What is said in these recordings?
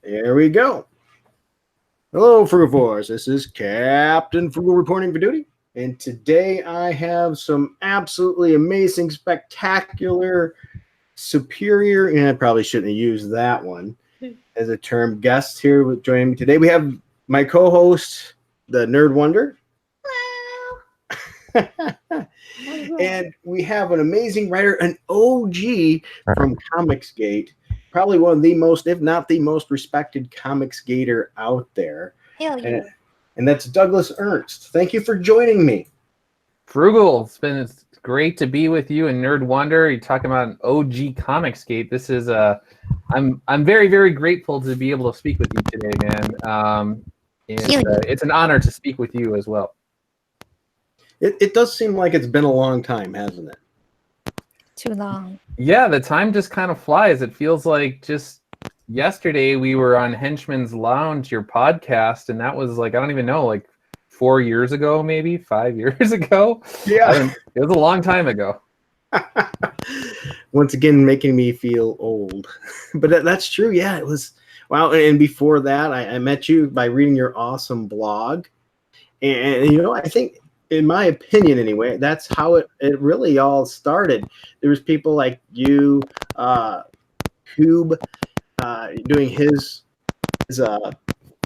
There we go. Hello, Frugivores. This is Captain Frugal reporting for duty. And today I have some absolutely amazing, spectacular, superior, and I probably shouldn't have used that one as a term, guests here joining me today. We have my co-host, the Nerd Wonder. And we have an amazing writer, an OG from Comicsgate, probably one of the most, if not the most respected Comicsgater out there. Hell yeah. And that's Douglas Ernst. Thank you for joining me. Frugal, it's great to be with you and Nerd Wonder. You're talking about an OG Comicsgate. This is I'm very, very grateful to be able to speak with you today, man. It's an honor to speak with you as well. It does seem like it's been a long time, hasn't it? Too long. Yeah, the time just kind of flies. It feels like just yesterday we were on Henchman's Lounge, your podcast, and that was like, I don't even know, like 4 years ago, maybe 5 years ago. Yeah. It was a long time ago. Once again, making me feel old. But that's true. Yeah, it was. Wow. And before that, I met you by reading your awesome blog. And you know, I think, in my opinion anyway, that's how it really all started. There was people like you, Cube, doing his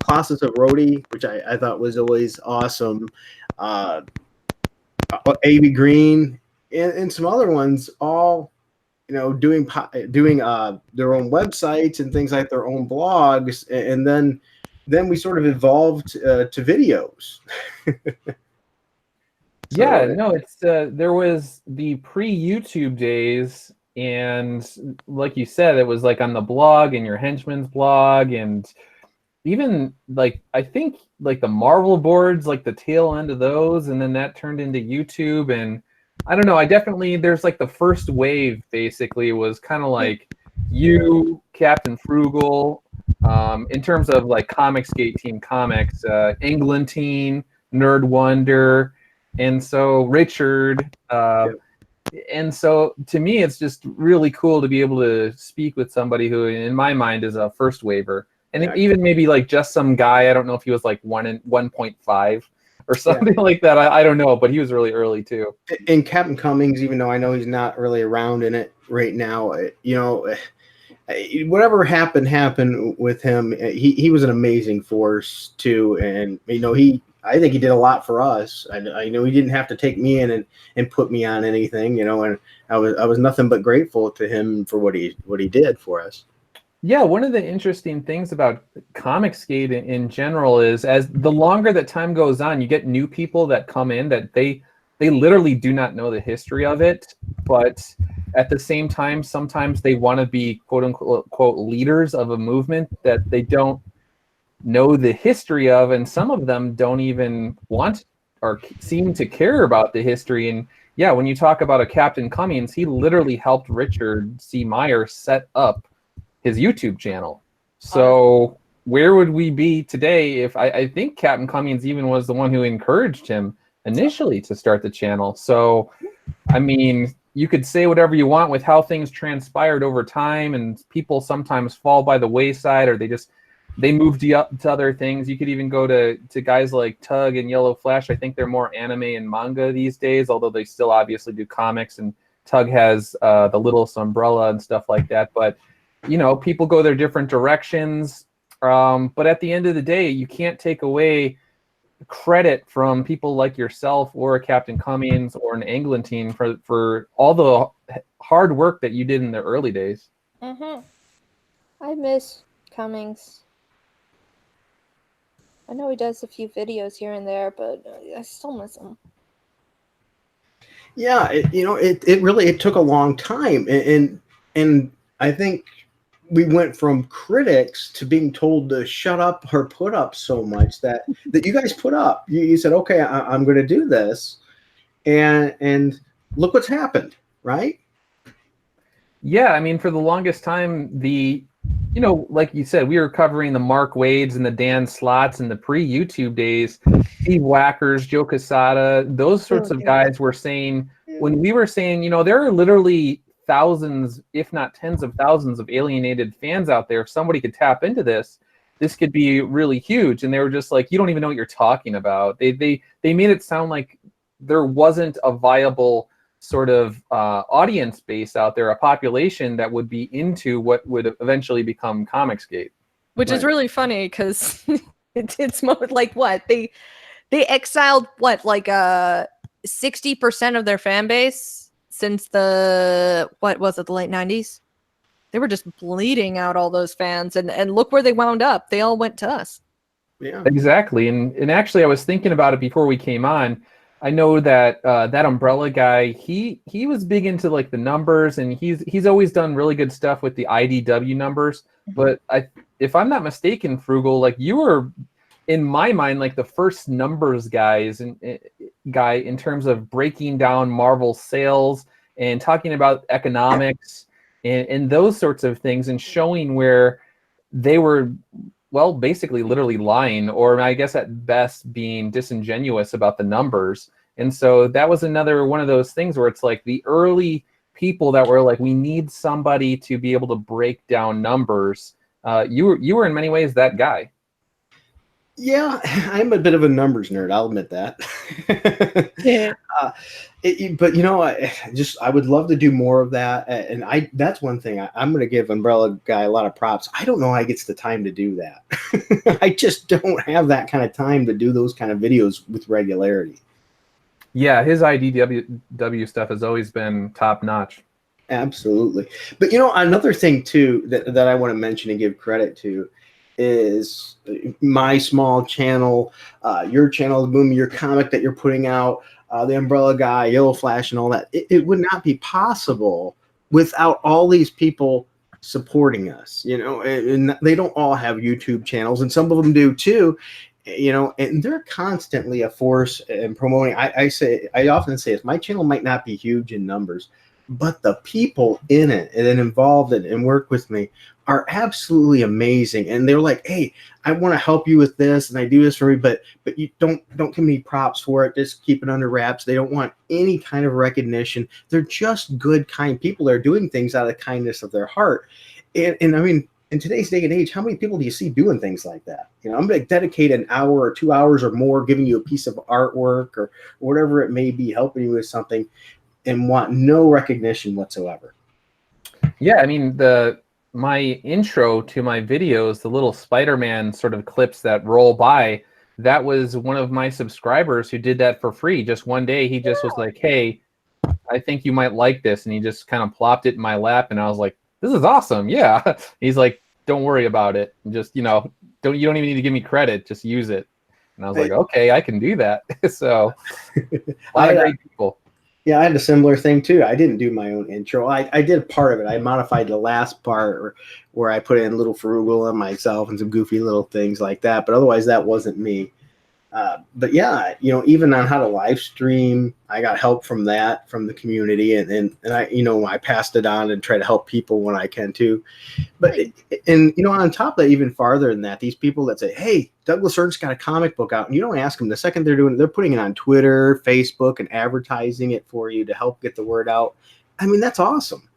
classes of Rhodey, which I thought was always awesome. A.B. Green and some other ones, all doing their own websites and things like their own blogs, and then we sort of evolved to videos. Yeah, no, it's there was the pre-YouTube days, and like you said, it was like on the blog and your henchman's blog, and even like I think like the Marvel boards, like the tail end of those, and then that turned into YouTube. And I don't know, there's like the first wave basically was kind of like you, Captain Frugal, in terms of like Comicsgate Team Comics, England Teen, Nerd Wonder. And so Richard, and so to me, it's just really cool to be able to speak with somebody who, in my mind, is a first waver, and even maybe like just some guy. I don't know if he was like 1.5 or something like that. I don't know, but he was really early too. And Captain Cummings, even though I know he's not really around in it right now, whatever happened with him. He was an amazing force too, and I think he did a lot for us. I know he didn't have to take me in and put me on anything, and I was nothing but grateful to him for what he did for us. Yeah, one of the interesting things about Comicsgate in general is, as the longer that time goes on, you get new people that come in that they literally do not know the history of it, but at the same time, sometimes they want to be quote unquote quote leaders of a movement that they don't know the history of, and some of them don't even want or seem to care about the history. And yeah, when you talk about a Captain Cummings, he literally helped Richard C. Meyer set up his YouTube channel. So where would we be today if I think Captain Cummings even was the one who encouraged him initially to start the channel. So I mean, you could say whatever you want with how things transpired over time, and people sometimes fall by the wayside, or they moved up to other things. You could even go to guys like Tug and Yellow Flash. I think they're more anime and manga these days, although they still obviously do comics. And Tug has the Littlest Umbrella and stuff like that. But, people go their different directions. But at the end of the day, you can't take away credit from people like yourself or a Captain Cummings or an England team for all the hard work that you did in the early days. Mm-hmm. I miss Cummings. I know he does a few videos here and there, but I still miss him. Yeah, it really took a long time, and I think we went from critics to being told to shut up or put up so much that you guys put up. You said, okay, I'm going to do this, and look what's happened, right? Yeah, I mean, for the longest time, like you said, we were covering the Mark Wades and the Dan Slotts in the pre-YouTube days, Steve Wackers, Joe Quesada, those sorts of guys were saying, when we were saying, there are literally thousands, if not tens of thousands of alienated fans out there. If somebody could tap into this, this could be really huge. And they were just like, you don't even know what you're talking about. They made it sound like there wasn't a viable sort of audience base out there, a population that would be into what would eventually become Comicsgate. Which is really funny because it's more like what they exiled what, like 60% of their fan base since the, what was it, the late 90s? They were just bleeding out all those fans, and look where they wound up. They all went to us. Yeah, exactly. And actually, I was thinking about it before we came on. I know that that Umbrella guy, he was big into like the numbers, and he's always done really good stuff with the IDW numbers. But if I'm not mistaken, Frugal, like you were, in my mind, like the first numbers guy in terms of breaking down Marvel sales and talking about economics and those sorts of things, and showing where they were, well, basically literally lying, or I guess at best being disingenuous about the numbers. And so that was another one of those things where it's like the early people that were like, we need somebody to be able to break down numbers. You were in many ways that guy. Yeah, I'm a bit of a numbers nerd. I'll admit that. Yeah. But you know, I would love to do more of that. And that's one thing I'm going to give Umbrella Guy a lot of props. I don't know how he gets the time to do that. I just don't have that kind of time to do those kind of videos with regularity. Yeah, his IDW stuff has always been top notch. Absolutely. But you know, another thing too that I want to mention and give credit to is my small channel, your channel, Boom, your comic that you're putting out, the Umbrella Guy, Yellow Flash, and all that. It would not be possible without all these people supporting us, you know, and they don't all have YouTube channels, and some of them do too, you know, and they're constantly a force in promoting. I often say this, my channel might not be huge in numbers, but the people in it and involved in it and work with me are absolutely amazing. And they're like, hey, I want to help you with this, and I do this for you, but you don't give me props for it. Just keep it under wraps. They don't want any kind of recognition. They're just good, kind people. They're doing things out of the kindness of their heart. And I mean, in today's day and age, how many people do you see doing things like that? You know, I'm going to dedicate an hour or 2 hours or more giving you a piece of artwork or whatever it may be, helping you with something, and want no recognition whatsoever. Yeah, I mean, my intro to my videos, the little Spider-Man sort of clips that roll by, that was one of my subscribers who did that for free. Just one day, he just was like, hey, I think you might like this. And he just kind of plopped it in my lap. And I was like, this is awesome. Yeah. He's like, don't worry about it. Just, you know, you don't even need to give me credit. Just use it. And I was like, okay, I can do that. So a lot of great people. Yeah, I had a similar thing too. I didn't do my own intro. I did part of it. I modified the last part where I put in little Frugal and myself and some goofy little things like that. But otherwise, that wasn't me. But yeah, you know, even on how to live stream, I got help from that, from the community, and I, you know, I passed it on and try to help people when I can too. But and you know, on top of that, even farther than that, these people that say, "Hey, Douglas Ernst got a comic book out," and you don't ask them, the second they're doing it, they're putting it on Twitter, Facebook, and advertising it for you to help get the word out. I mean, that's awesome.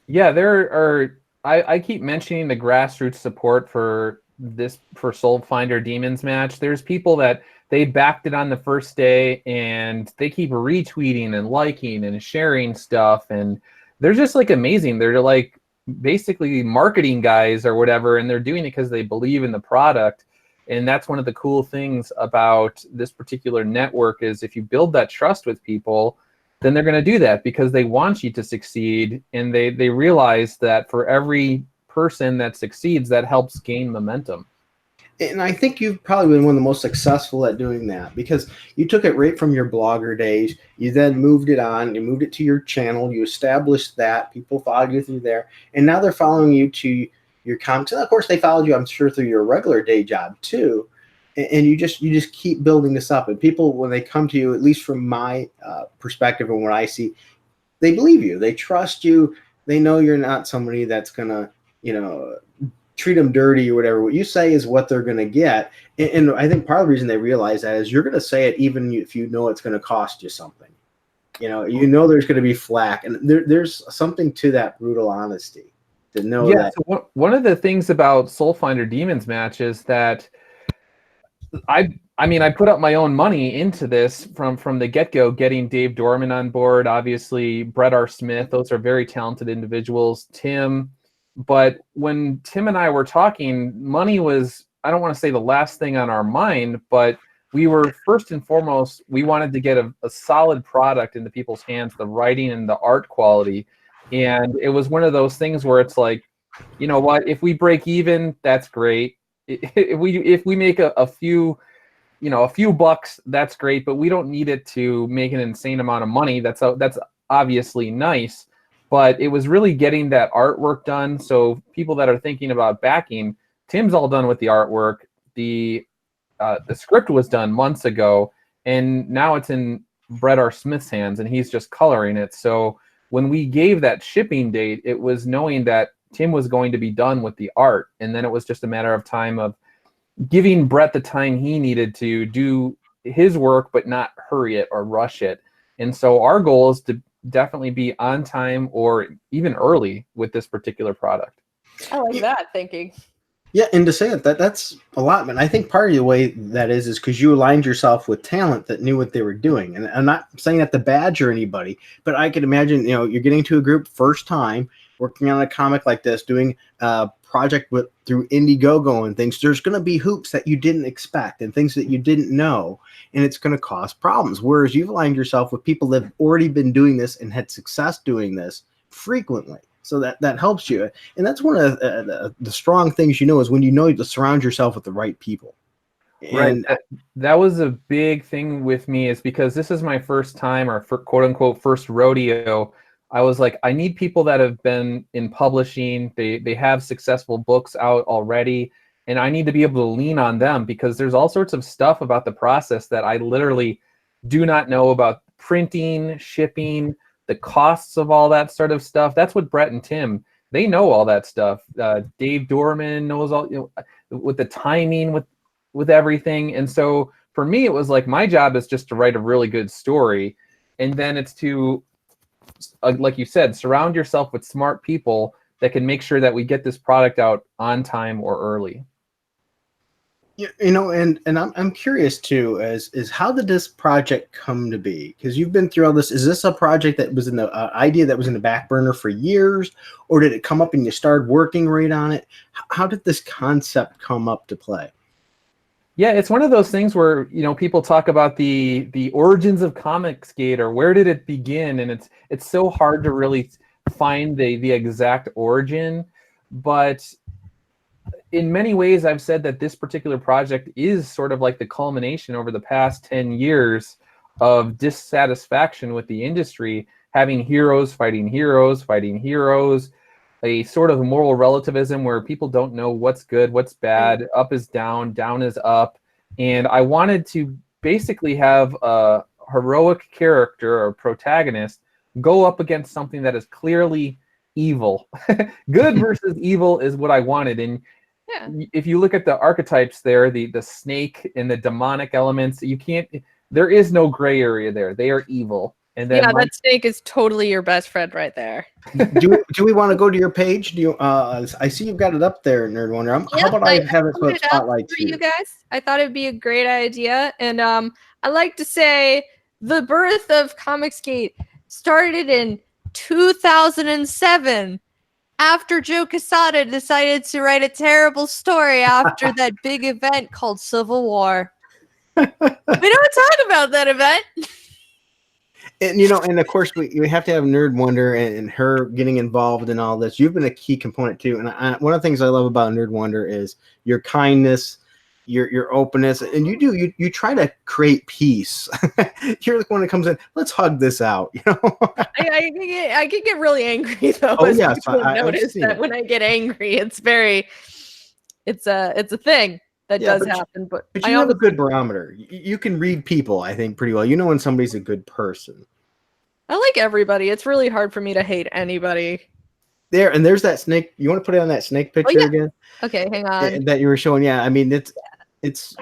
Yeah, there are. I keep mentioning the grassroots support for Soulfinder Demons match. There's people that they backed it on the first day, and they keep retweeting and liking and sharing stuff, and they're just like amazing. They're like basically marketing guys or whatever, and they're doing it because they believe in the product. And that's one of the cool things about this particular network is if you build that trust with people, then they're going to do that because they want you to succeed, and they realize that for every person that succeeds, that helps gain momentum. And I think you've probably been one of the most successful at doing that because you took it right from your blogger days. You then moved it on. You moved it to your channel. You established that. People followed you through there. And now they're following you to your comments. And of course, they followed you, I'm sure, through your regular day job too. And you just keep building this up. And people, when they come to you, at least from my perspective and what I see, they believe you. They trust you. They know you're not somebody that's going to, you know, treat them dirty or whatever. What you say is what they're going to get. And I think part of the reason they realize that is you're going to say it even if you know it's going to cost you something. You know there's going to be flack. And there's something to that brutal honesty. to know Yeah, that. so one of the things about Soulfinder Demons match is that I mean, I put up my own money into this from the get-go, getting Dave Dorman on board, obviously Brett R. Smith. Those are very talented individuals. Tim. But when Tim and I were talking, money was, I don't want to say the last thing on our mind, but we were first and foremost, we wanted to get a solid product into people's hands, the writing and the art quality. And it was one of those things where it's like, you know what, if we break even, that's great. If we make a few, you know, a few bucks, that's great, but we don't need it to make an insane amount of money. That's obviously nice, but it was really getting that artwork done. So people that are thinking about backing, Tim's all done with the artwork. The script was done months ago, and now it's in Brett R. Smith's hands, and he's just coloring it. So when we gave that shipping date, it was knowing that Tim was going to be done with the art, and then it was just a matter of time of giving Brett the time he needed to do his work, but not hurry it or rush it. And so our goal is to definitely be on time or even early with this particular product. I like that thinking. Yeah, and to say that's a lot, man. I think part of the way that is because you aligned yourself with talent that knew what they were doing. And I'm not saying that to badger anybody, but I could imagine, you know, you're getting to a group first time, working on a comic like this, doing a project through Indiegogo and things. There's going to be hoops that you didn't expect and things that you didn't know, and it's going to cause problems. Whereas you've aligned yourself with people that have already been doing this and had success doing this frequently. So that helps you. And that's one of the strong things, you know, is when you know to surround yourself with the right people. And right. That was a big thing with me, is because this is my first time, or for quote unquote first rodeo. I was like, I need people that have been in publishing. They have successful books out already, and I need to be able to lean on them, because there's all sorts of stuff about the process that I literally do not know about: printing, shipping, the costs of all that sort of stuff. That's what Brett and Tim, they know all that stuff. Dave Dorman knows all, you know, with the timing, with everything. And so for me, it was like, my job is just to write a really good story, and then it's to, like you said, surround yourself with smart people that can make sure that we get this product out on time or early. You know, and I'm curious too, is how did this project come to be? Because you've been through all this. Is this a project that was in the idea that was in the back burner for years, or did it come up and you started working right on it? How did this concept come up to play? Yeah, it's one of those things where, you know, people talk about the origins of Comicsgate, or where did it begin, and it's so hard to really find the exact origin. But in many ways, I've said that this particular project is sort of like the culmination over the past 10 years of dissatisfaction with the industry, having heroes fighting heroes, a sort of moral relativism where people don't know what's good, what's bad, up is down, down is up. And I wanted to basically have a heroic character or protagonist go up against something that is clearly evil. Good versus evil is what I wanted. And Yeah. if you look at the archetypes there, the snake and the demonic elements, there is no gray area there. They are evil. And then Yeah, that snake is totally your best friend right there. do we want to go to your page? Do you? I see you've got it up there, Nerd Wonder. How about I have it put spotlight for you guys? I thought it'd be a great idea, and I like to say the birth of Comicsgate started in 2007. After Joe Quesada decided to write a terrible story after that big event called Civil War. We don't talk about that event. And you know, and of course, we have to have Nerd Wonder and her getting involved in all this. You've been a key component too. And one of the things I love about Nerd Wonder is your kindness, your openness, and you try to create peace. You're the one that comes in. Let's hug this out. You know, I can get really angry though. Oh yes, I notice that when I get angry, it's a thing that does happen. But you have a good barometer. You can read people, I think, pretty well. You know when somebody's a good person. I like everybody. It's really hard for me to hate anybody. There's that snake. You want to put it on that snake picture again? Okay, hang on. That you were showing. Yeah, I mean, It's,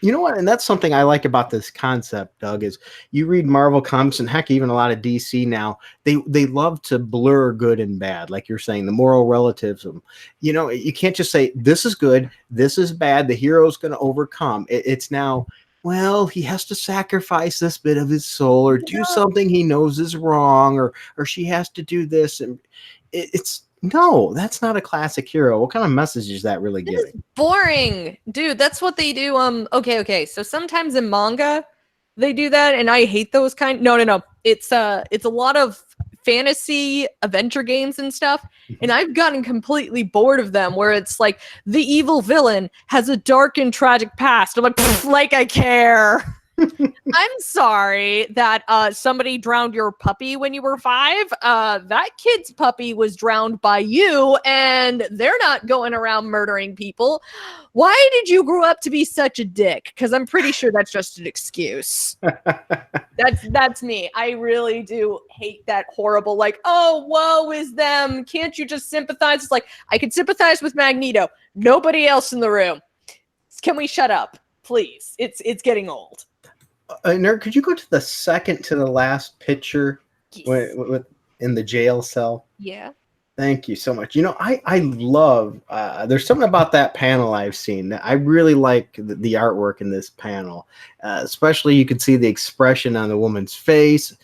you know what, and that's something I like about this concept, Doug, is you read Marvel comics and heck, even a lot of DC now, they love to blur good and bad, like you're saying, the moral relativism. You know, you can't just say this is good, this is bad, the hero's going to overcome. It's now, well, he has to sacrifice this bit of his soul or do something he knows is wrong, or she has to do this, and it's no, that's not a classic hero. What kind of message is that really This is giving? boring, dude. That's what they do. Okay. So sometimes in manga, they do that, and I hate those kind. No. It's a lot of fantasy adventure games and stuff, and I've gotten completely bored of them. Where it's like the evil villain has a dark and tragic past. I'm like I care. I'm sorry that somebody drowned your puppy when you were 5. That kid's puppy was drowned by you, and they're not going around murdering people. Why did you grow up to be such a dick? Because I'm pretty sure that's just an excuse. That's me. I really do hate that horrible, like, oh, woe is them. Can't you just sympathize? It's like, I can sympathize with Magneto. Nobody else in the room. Can we shut up, please? It's getting old. Nerd, could you go to the second to the last picture in the jail cell? Yeah. Thank you so much. You know, I love, there's something about that panel I've seen. I really like the artwork in this panel. Especially you can see the expression on the woman's face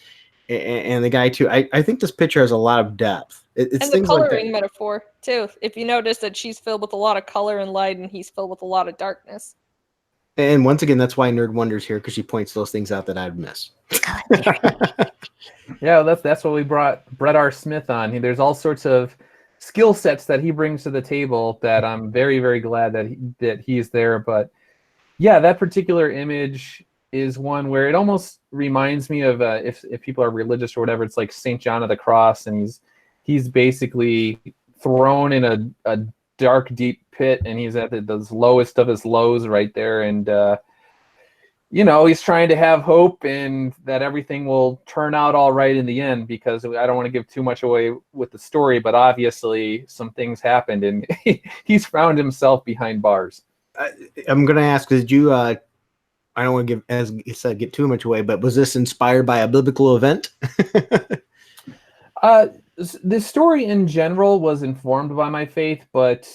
and the guy too. I think this picture has a lot of depth. It's And the things like coloring that. metaphor, too. If you notice that she's filled with a lot of color and light, and he's filled with a lot of darkness. And once again, that's why Nerd Wonder's here, because she points those things out that I'd miss. Yeah, that's what we brought Brett R. Smith on. There's all sorts of skill sets that he brings to the table that I'm very, very glad that he's there. But yeah, that particular image is one where it almost reminds me of if people are religious or whatever, it's like St. John of the Cross, and he's basically thrown in a dark, deep pit, and he's at the lowest of his lows right there, and he's trying to have hope and that everything will turn out all right in the end, because I don't want to give too much away with the story, but obviously some things happened, and he's found himself behind bars. I'm going to ask, did you, I don't want to give, as you said, get too much away, but was this inspired by a biblical event? The story in general was informed by my faith, but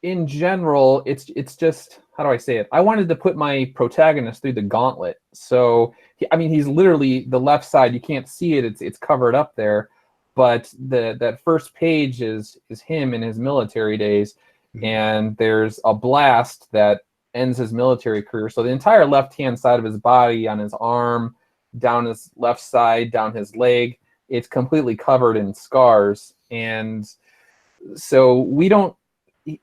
in general, it's just, how do I say it? I wanted to put my protagonist through the gauntlet. So, he's literally the left side. You can't see it. It's covered up there. But that first page is him in his military days, and there's a blast that ends his military career. So the entire left-hand side of his body, on his arm, down his left side, down his leg, it's completely covered in scars. And so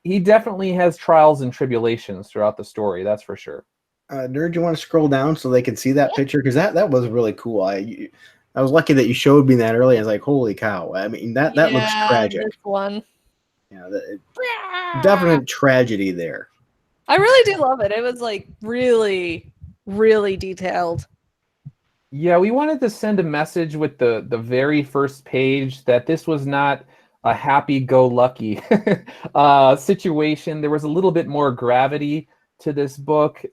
he definitely has trials and tribulations throughout the story, that's for sure. Nerd, you want to scroll down so they can see that picture? Because that was really cool. I was lucky that you showed me that early. I was like, holy cow. I mean, that looks tragic. This one. Yeah, definite tragedy there. I really do love it. It was like really, really detailed. Yeah, we wanted to send a message with the very first page that this was not a happy-go-lucky situation. There was a little bit more gravity to this book.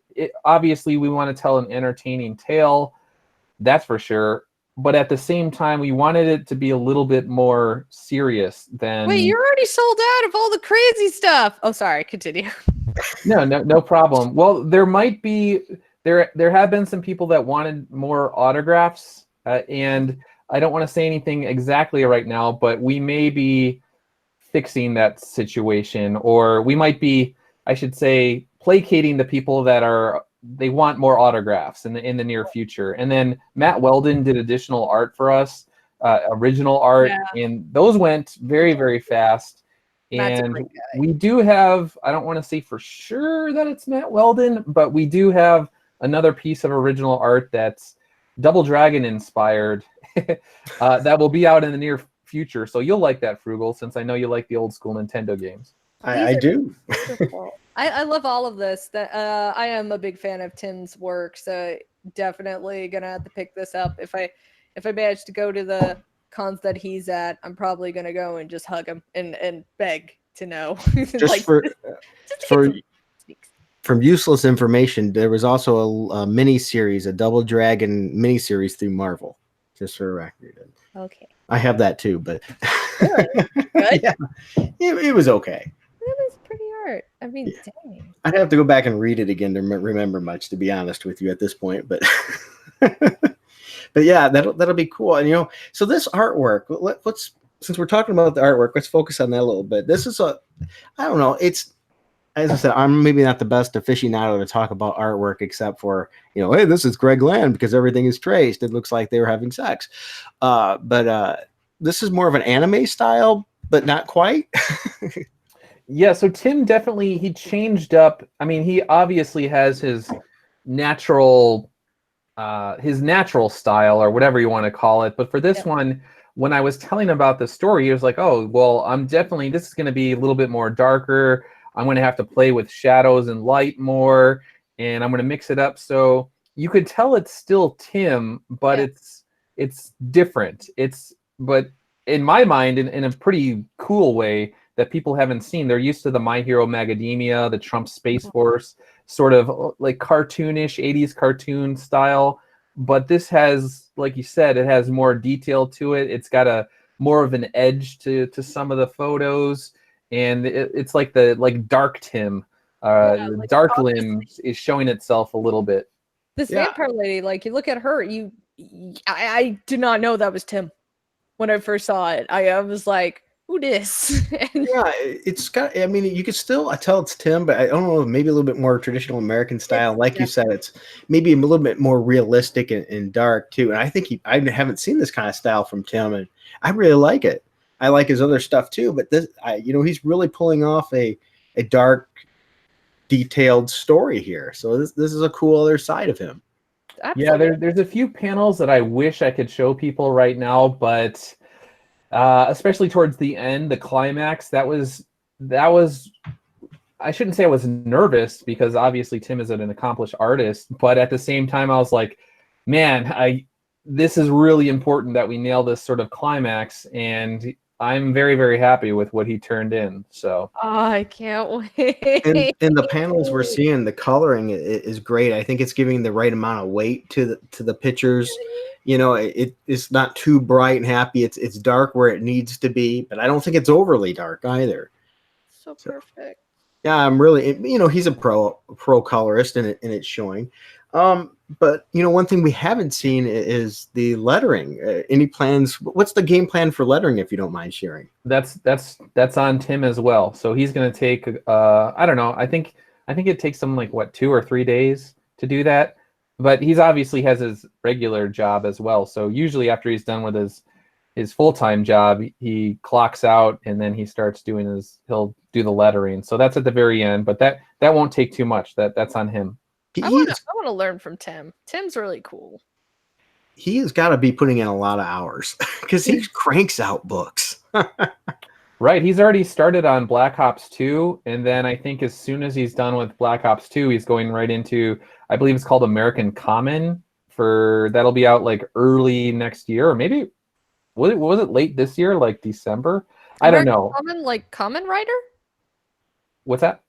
Obviously, we want to tell an entertaining tale, that's for sure. But at the same time, we wanted it to be a little bit more serious than... Wait, you're already sold out of all the crazy stuff. Oh, sorry. Continue. No problem. Well, there might be... There have been some people that wanted more autographs, and I don't want to say anything exactly right now, but we may be fixing that situation, or we might be, I should say, placating the people that they want more autographs in the near future. And then Matt Weldon did additional art for us, original art, and those went very, very fast. And we do have, I don't want to say for sure that it's Matt Weldon, but we do have another piece of original art that's Double Dragon inspired that will be out in the near future. So you'll like that, Frugal, since I know you like the old school Nintendo games. I do. I love all of this. I am a big fan of Tim's work, so definitely gonna have to pick this up. If I manage to go to the cons that he's at, I'm probably gonna go and just hug him and beg to know. Just from useless information, there was also a mini series, a Double Dragon mini series through Marvel, just for a record. Okay. I have that too, but Really? Good? yeah, it was okay. That was pretty art. I mean, dang. I'd have to go back and read it again to remember much, to be honest with you at this point, but but yeah, that'll be cool. And so this artwork, let's since we're talking about the artwork, let's focus on that a little bit. This is I don't know, it's, as I said, I'm maybe not the best aficionado to talk about artwork, except for, hey, this is Greg Land because everything is traced. It looks like they were having sex. But this is more of an anime style, but not quite. Yeah, so Tim definitely, he changed up. I mean, he obviously has his natural style, or whatever you want to call it. But for this one, when I was telling about the story, he was like, oh, well, this is going to be a little bit more darker. I'm going to have to play with shadows and light more, and I'm going to mix it up. So you could tell it's still Tim, but it's different. But in my mind, in a pretty cool way that people haven't seen. They're used to the My Hero Macadamia, the Trump Space Force, sort of like cartoonish 80s cartoon style. But this has, like you said, it has more detail to it. It's got more of an edge to some of the photos. And it's like dark Tim, like dark limbs is showing itself a little bit. This vampire lady, like you look at her, I did not know that was Tim when I first saw it. I was like, who this? It's got, I mean, you could still tell it's Tim, but I don't know, maybe a little bit more traditional American style. Like you said, it's maybe a little bit more realistic and dark too. And I think I haven't seen this kind of style from Tim, and I really like it. I like his other stuff too, but this, he's really pulling off a dark, detailed story here. So this is a cool other side of him. Absolutely. Yeah, there's a few panels that I wish I could show people right now, but especially towards the end, the climax, that was. I shouldn't say I was nervous, because obviously Tim is an accomplished artist, but at the same time I was like, man, this is really important that we nail this sort of climax, and I'm very, very happy with what he turned in. So I can't wait. In the panels we're seeing, the coloring is great. I think it's giving the right amount of weight to the pictures. It's not too bright and happy. It's dark where it needs to be, but I don't think it's overly dark either. So perfect. Yeah, I'm really, he's a pro colorist, and it's showing. But one thing we haven't seen is the lettering. Any plans? What's the game plan for lettering, if you don't mind sharing? That's on Tim as well. So he's going to take I don't know. I think it takes him like 2 or 3 days to do that. But he's obviously has his regular job as well. So usually after he's done with his full-time job, he clocks out, and then he starts he'll do the lettering. So that's at the very end, but that won't take too much. That's on him. I want to learn from Tim. Tim's really cool. He has got to be putting in a lot of hours because he cranks out books. Right. He's already started on Black Ops 2. And then I think as soon as he's done with Black Ops 2, he's going right into, I believe it's called American Common. That'll be out like early next year, or maybe was it late this year, like December? I don't know. Common, like Common Writer? What's that?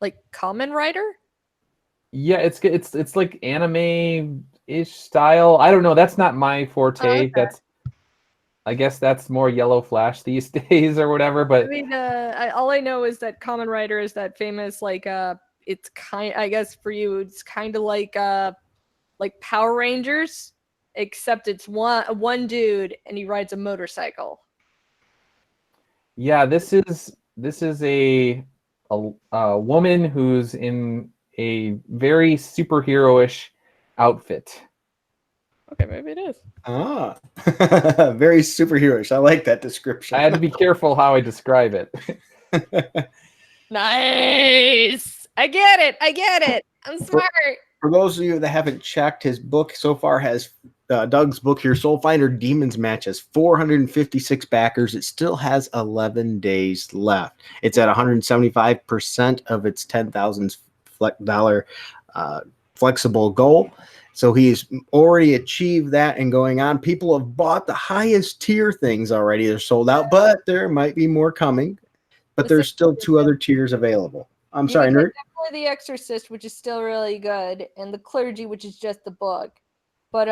Like Common Writer? Yeah, it's like anime-ish style. I don't know. That's not my forte. Okay. I guess that's more Yellow Flash these days or whatever. But I mean, all I know is that Common Writer is that famous, like, it's I guess for you, it's kind of like Power Rangers, except it's one dude and he rides a motorcycle. Yeah, this is a woman who's in a very superhero-ish outfit. Okay, maybe it is. Very superhero-ish. I like that description. I had to be careful how I describe it. Nice. I get it. I'm smart. For those of you that haven't checked, his book so far has Doug's book here, Soulfinder Demons Match, has 456 backers. It still has 11 days left. It's at 175% of its $10,000 flexible goal. So he's already achieved that and going on. People have bought the highest tier things already. They're sold out, but there might be more coming. But there's still 2 other tiers available. I'm sorry, Nerd. The Exorcist, which is still really good, and The Clergy, which is just the book. But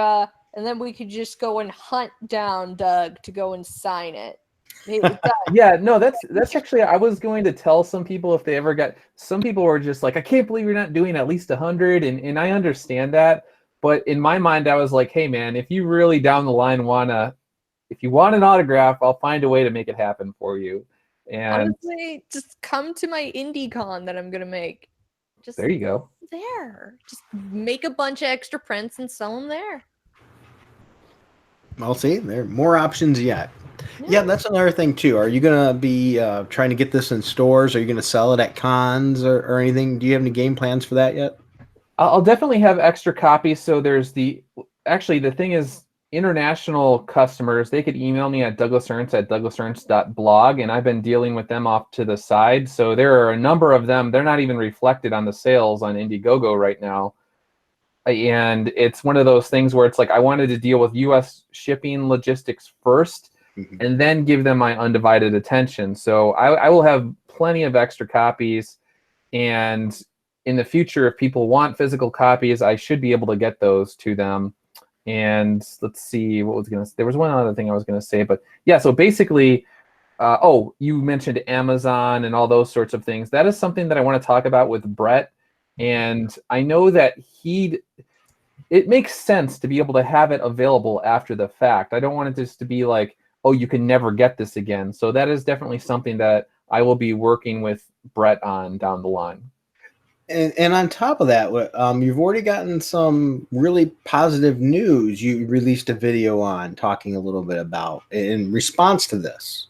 and then we could just go and hunt down Doug to go and sign it. Yeah, no, that's actually, I was going to tell some people if they ever got, some people were just like, I can't believe you're not doing at least 100, and I understand that, but in my mind I was like, hey man, if you really down the line if you want an autograph, I'll find a way to make it happen for you. And honestly, just come to my IndieCon that I'm gonna make. Just there you go. there. Just make a bunch of extra prints and sell them there. Well, see, there are more options yet. Yeah, that's another thing too. Are you gonna be trying to get this in stores? Are you gonna sell it at cons or anything? Do you have any game plans for that yet? I'll definitely have extra copies. So there's the thing is, international customers, they could email me at douglasernst@douglasernst.blog, and I've been dealing with them off to the side. So there are a number of them. They're not even reflected on the sales on Indiegogo right now. And it's one of those things where it's like I wanted to deal with US shipping logistics first, and then give them my undivided attention. So I will have plenty of extra copies, and in the future, if people want physical copies, I should be able to get those to them. And let's see, there was one other thing I was gonna say, but yeah, so basically, you mentioned Amazon and all those sorts of things. That is something that I want to talk about with Brett. And I know that it makes sense to be able to have it available after the fact. I don't want it just to be like, oh, you can never get this again. So that is definitely something that I will be working with Brett on down the line. And on top of that, you've already gotten some really positive news. You released a video on talking a little bit about in response to this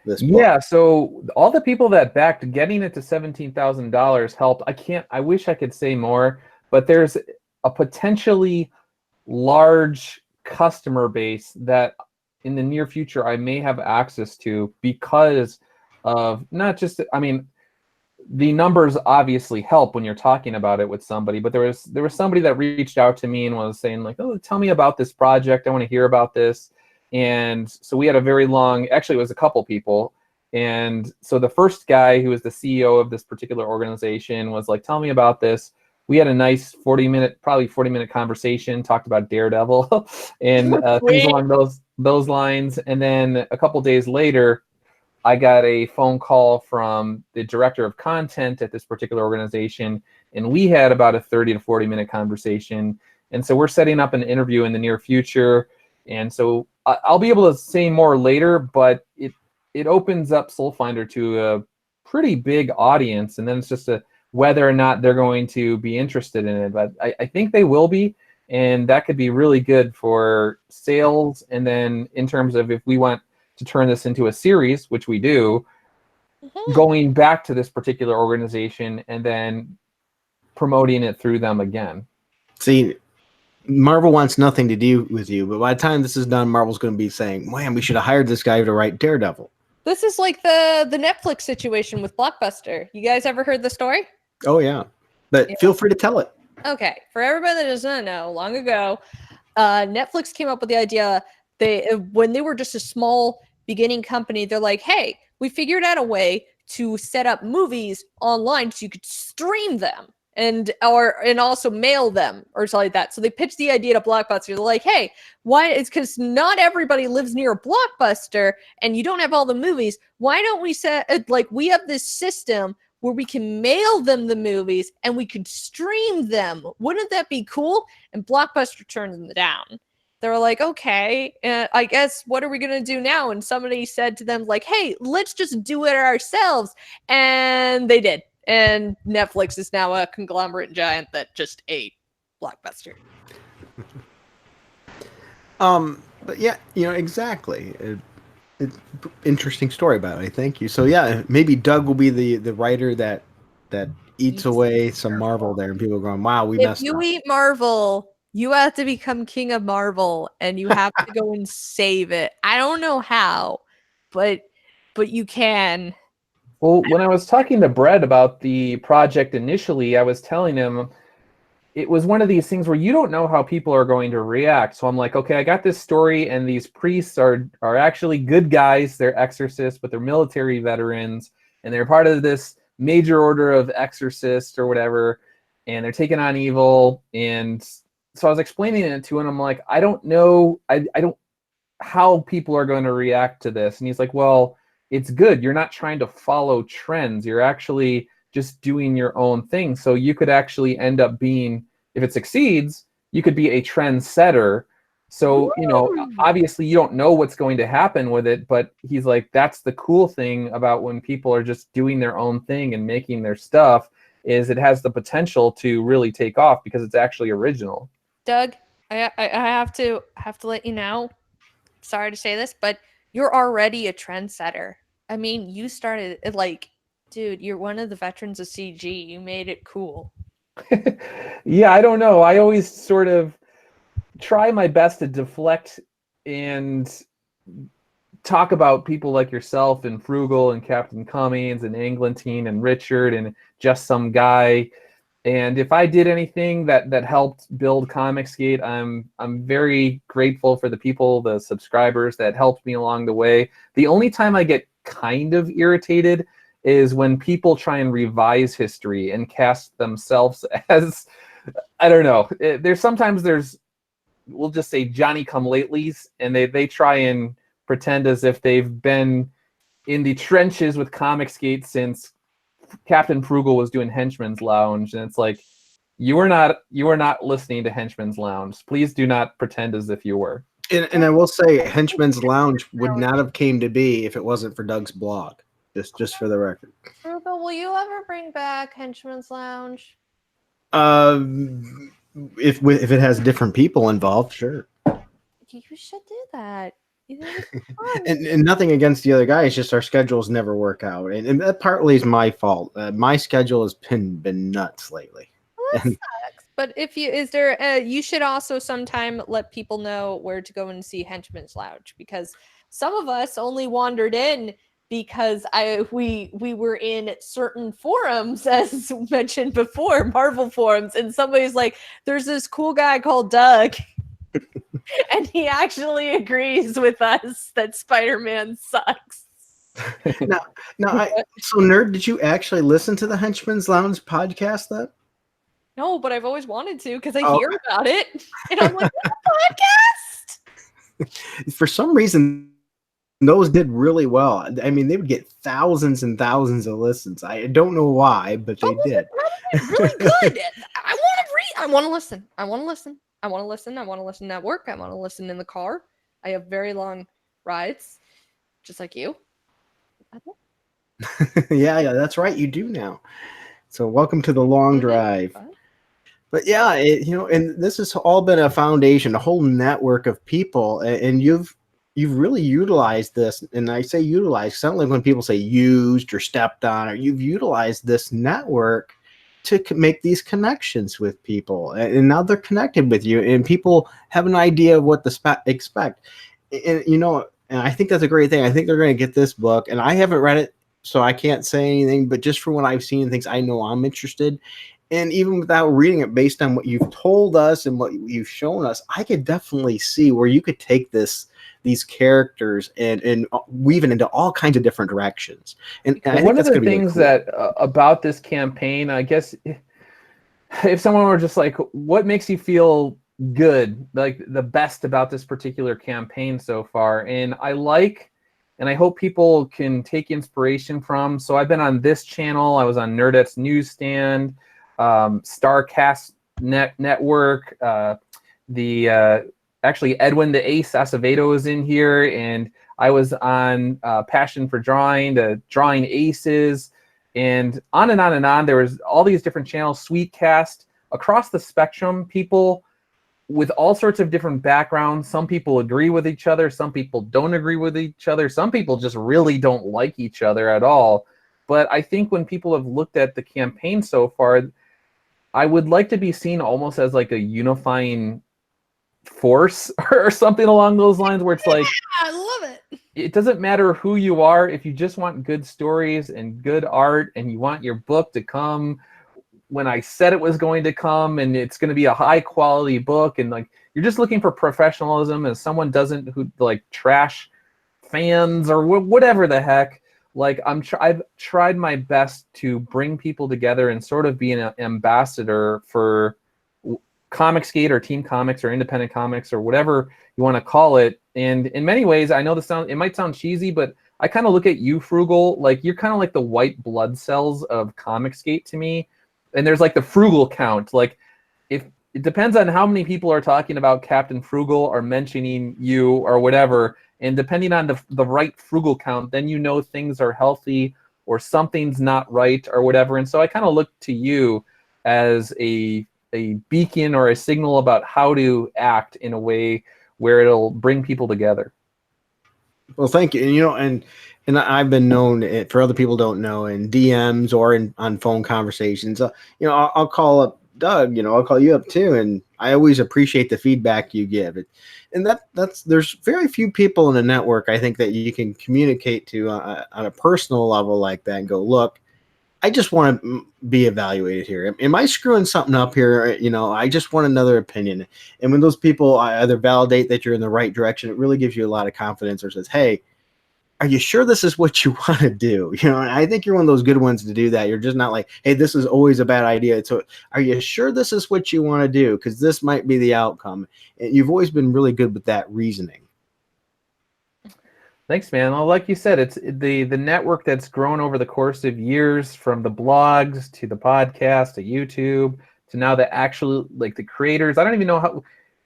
book. Yeah, so all the people that backed, getting it to $17,000 helped. I wish I could say more, but there's a potentially large customer base that in the near future I may have access to because of not just, I mean, the numbers obviously help when you're talking about it with somebody, but there was somebody that reached out to me and was saying like, oh, tell me about this project. I want to hear about this. And so we had a very long, actually it was a couple people. And so the first guy who was the CEO of this particular organization was like, tell me about this. We had a nice 40-minute conversation, talked about Daredevil and things along those lines. And then a couple days later, I got a phone call from the director of content at this particular organization, and we had about a 30 to 40-minute conversation. And so we're setting up an interview in the near future. And so I'll be able to say more later, but it opens up Soulfinder to a pretty big audience. And then it's just whether or not they're going to be interested in it. But I think they will be, and that could be really good for sales. And then in terms of if we want to turn this into a series, which we do, going back to this particular organization and then promoting it through them again. See, Marvel wants nothing to do with you, but by the time this is done, Marvel's going to be saying, man, we should have hired this guy to write Daredevil. This is like the Netflix situation with Blockbuster. You guys ever heard the story? Oh, yeah. But feel free to tell it. Okay. For everybody that doesn't know, long ago, Netflix came up with the idea, when they were just a small beginning company, they're like, hey, we figured out a way to set up movies online so you could stream them and also mail them or something like that. So they pitched the idea to Blockbuster. They're like, hey, why? It's because not everybody lives near a Blockbuster and you don't have all the movies. Why don't we we have this system where we can mail them the movies and we could stream them? Wouldn't that be cool? And Blockbuster turned them down. They were like, okay, I guess what are we going to do now? And somebody said to them like, hey, let's just do it ourselves. And they did. And Netflix is now a conglomerate giant that just ate Blockbuster. But yeah, exactly. It's interesting story about it. Thank you. So yeah, maybe Doug will be the writer that eats away some Marvel there, and people are going, wow, we messed up. If you eat Marvel, you have to become king of Marvel, and you have to go and save it. I don't know how, but you can. Well, when I was talking to Brett about the project initially, I was telling him it was one of these things where you don't know how people are going to react. So I'm like, okay, I got this story, and these priests are actually good guys. They're exorcists, but they're military veterans, and they're part of this major order of exorcists or whatever, and they're taking on evil. And so I was explaining it to him. I'm like, I don't know, I don't how people are going to react to this. And he's like, well, it's good. You're not trying to follow trends. You're actually just doing your own thing. So you could actually end up being, if it succeeds, you could be a trendsetter. So, you know, obviously you don't know what's going to happen with it, but he's like, that's the cool thing about when people are just doing their own thing and making their stuff, is it has the potential to really take off because it's actually original. Doug, I have to let you know. Sorry to say this, but you're already a trendsetter. I mean, you started like, dude, you're one of the veterans of CG. You made it cool. Yeah, I don't know. I always sort of try my best to deflect and talk about people like yourself and Frugal and Captain Cummings and Englentine and Richard and Just Some Guy. And if I did anything that helped build Comicsgate, I'm very grateful for the people, the subscribers that helped me along the way. The only time I get kind of irritated is when people try and revise history and cast themselves as, I don't know. There's we'll just say Johnny-come-latelys, and they try and pretend as if they've been in the trenches with Comicsgate since Captain Frugal was doing Henchman's Lounge, and it's like, you are not listening to Henchman's Lounge. Please do not pretend as if you were. And I will say, Henchman's Lounge would not have came to be if it wasn't for Doug's blog. Just for the record. Frugal, will you ever bring back Henchman's Lounge? If it has different people involved, sure. You should do that. And nothing against the other guys, just our schedules never work out, and that partly is my fault. My schedule has been nuts lately. Well, that sucks. But you should also sometime let people know where to go and see Henchman's Lounge, because some of us only wandered in because we were in certain forums, as mentioned before, Marvel forums, and somebody's like, there's this cool guy called Doug. And he actually agrees with us that Spider-Man sucks. So Nerd, did you actually listen to the Henchman's Lounge podcast then? No, but I've always wanted to because I hear about it. And I'm like, what podcast? For some reason, those did really well. I mean, they would get thousands and thousands of listens. I don't know why, but they did. Really good. I want to read. I want to listen. I want to listen. I want to listen at work. I want to listen in the car. I have very long rides, just like you. Yeah, that's right. You do now. So welcome to the long drive. But yeah, and this has all been a foundation, a whole network of people, and you've really utilized this. And I say utilized, it's not like when people say used or stepped on, or you've utilized this network to make these connections with people, and now they're connected with you, and people have an idea of what to expect. And and I think that's a great thing. I think they're going to get this book, and I haven't read it, so I can't say anything, but just from what I've seen and things, I know I'm interested. And even without reading it, based on what you've told us and what you've shown us, I could definitely see where you could take these characters and weave it into all kinds of different directions. And I one of the things that about this campaign, I guess, if someone were just like, what makes you feel good, like the best about this particular campaign so far? And I hope people can take inspiration from. So I've been on this channel. I was on Nerdette's Newsstand, Starcast Network, actually Edwin the Ace Acevedo is in here, and I was on Passion for Drawing, the Drawing Aces, and on and on and on. There was all these different channels, Sweetcast, across the spectrum, people with all sorts of different backgrounds. Some people agree with each other, some people don't agree with each other, some people just really don't like each other at all. But I think when people have looked at the campaign so far, I would like to be seen almost as like a unifying force or something along those lines, where it's like, I love it. It doesn't matter who you are. If you just want good stories and good art, and you want your book to come when I said it was going to come, and it's going to be a high quality book, and like you're just looking for professionalism, and someone doesn't who like trash fans or whatever the heck, Like I've tried my best to bring people together and sort of be an ambassador for Comicsgate or Team Comics or Independent Comics or whatever you want to call it. And in many ways, I know it might sound cheesy, but I kind of look at you, Frugal, like you're kind of like the white blood cells of Comicsgate to me. And there's like the Frugal count. Like if it depends on how many people are talking about Captain Frugal or mentioning you or whatever. And depending on the right Frugal count, then you know things are healthy or something's not right or whatever. And so I kind of look to you as a beacon or a signal about how to act in a way where it'll bring people together. Well, thank you. And I've been known, for other people don't know, in DMs or on phone conversations. I'll call up Doug. I'll call you up too, and I always appreciate the feedback you give. And there's very few people in a network I think that you can communicate to on a personal level like that and go, look, I just want to be evaluated here. Am I screwing something up here? I just want another opinion. And when those people either validate that you're in the right direction, it really gives you a lot of confidence, or says, hey, are you sure this is what you want to do? And I think you're one of those good ones to do that. You're just not like, hey, this is always a bad idea. So are you sure this is what you want to do? Because this might be the outcome. And you've always been really good with that reasoning. Thanks, man. Well, like you said, it's the network that's grown over the course of years, from the blogs to the podcast to YouTube to now the actual, like, the creators. I don't even know how.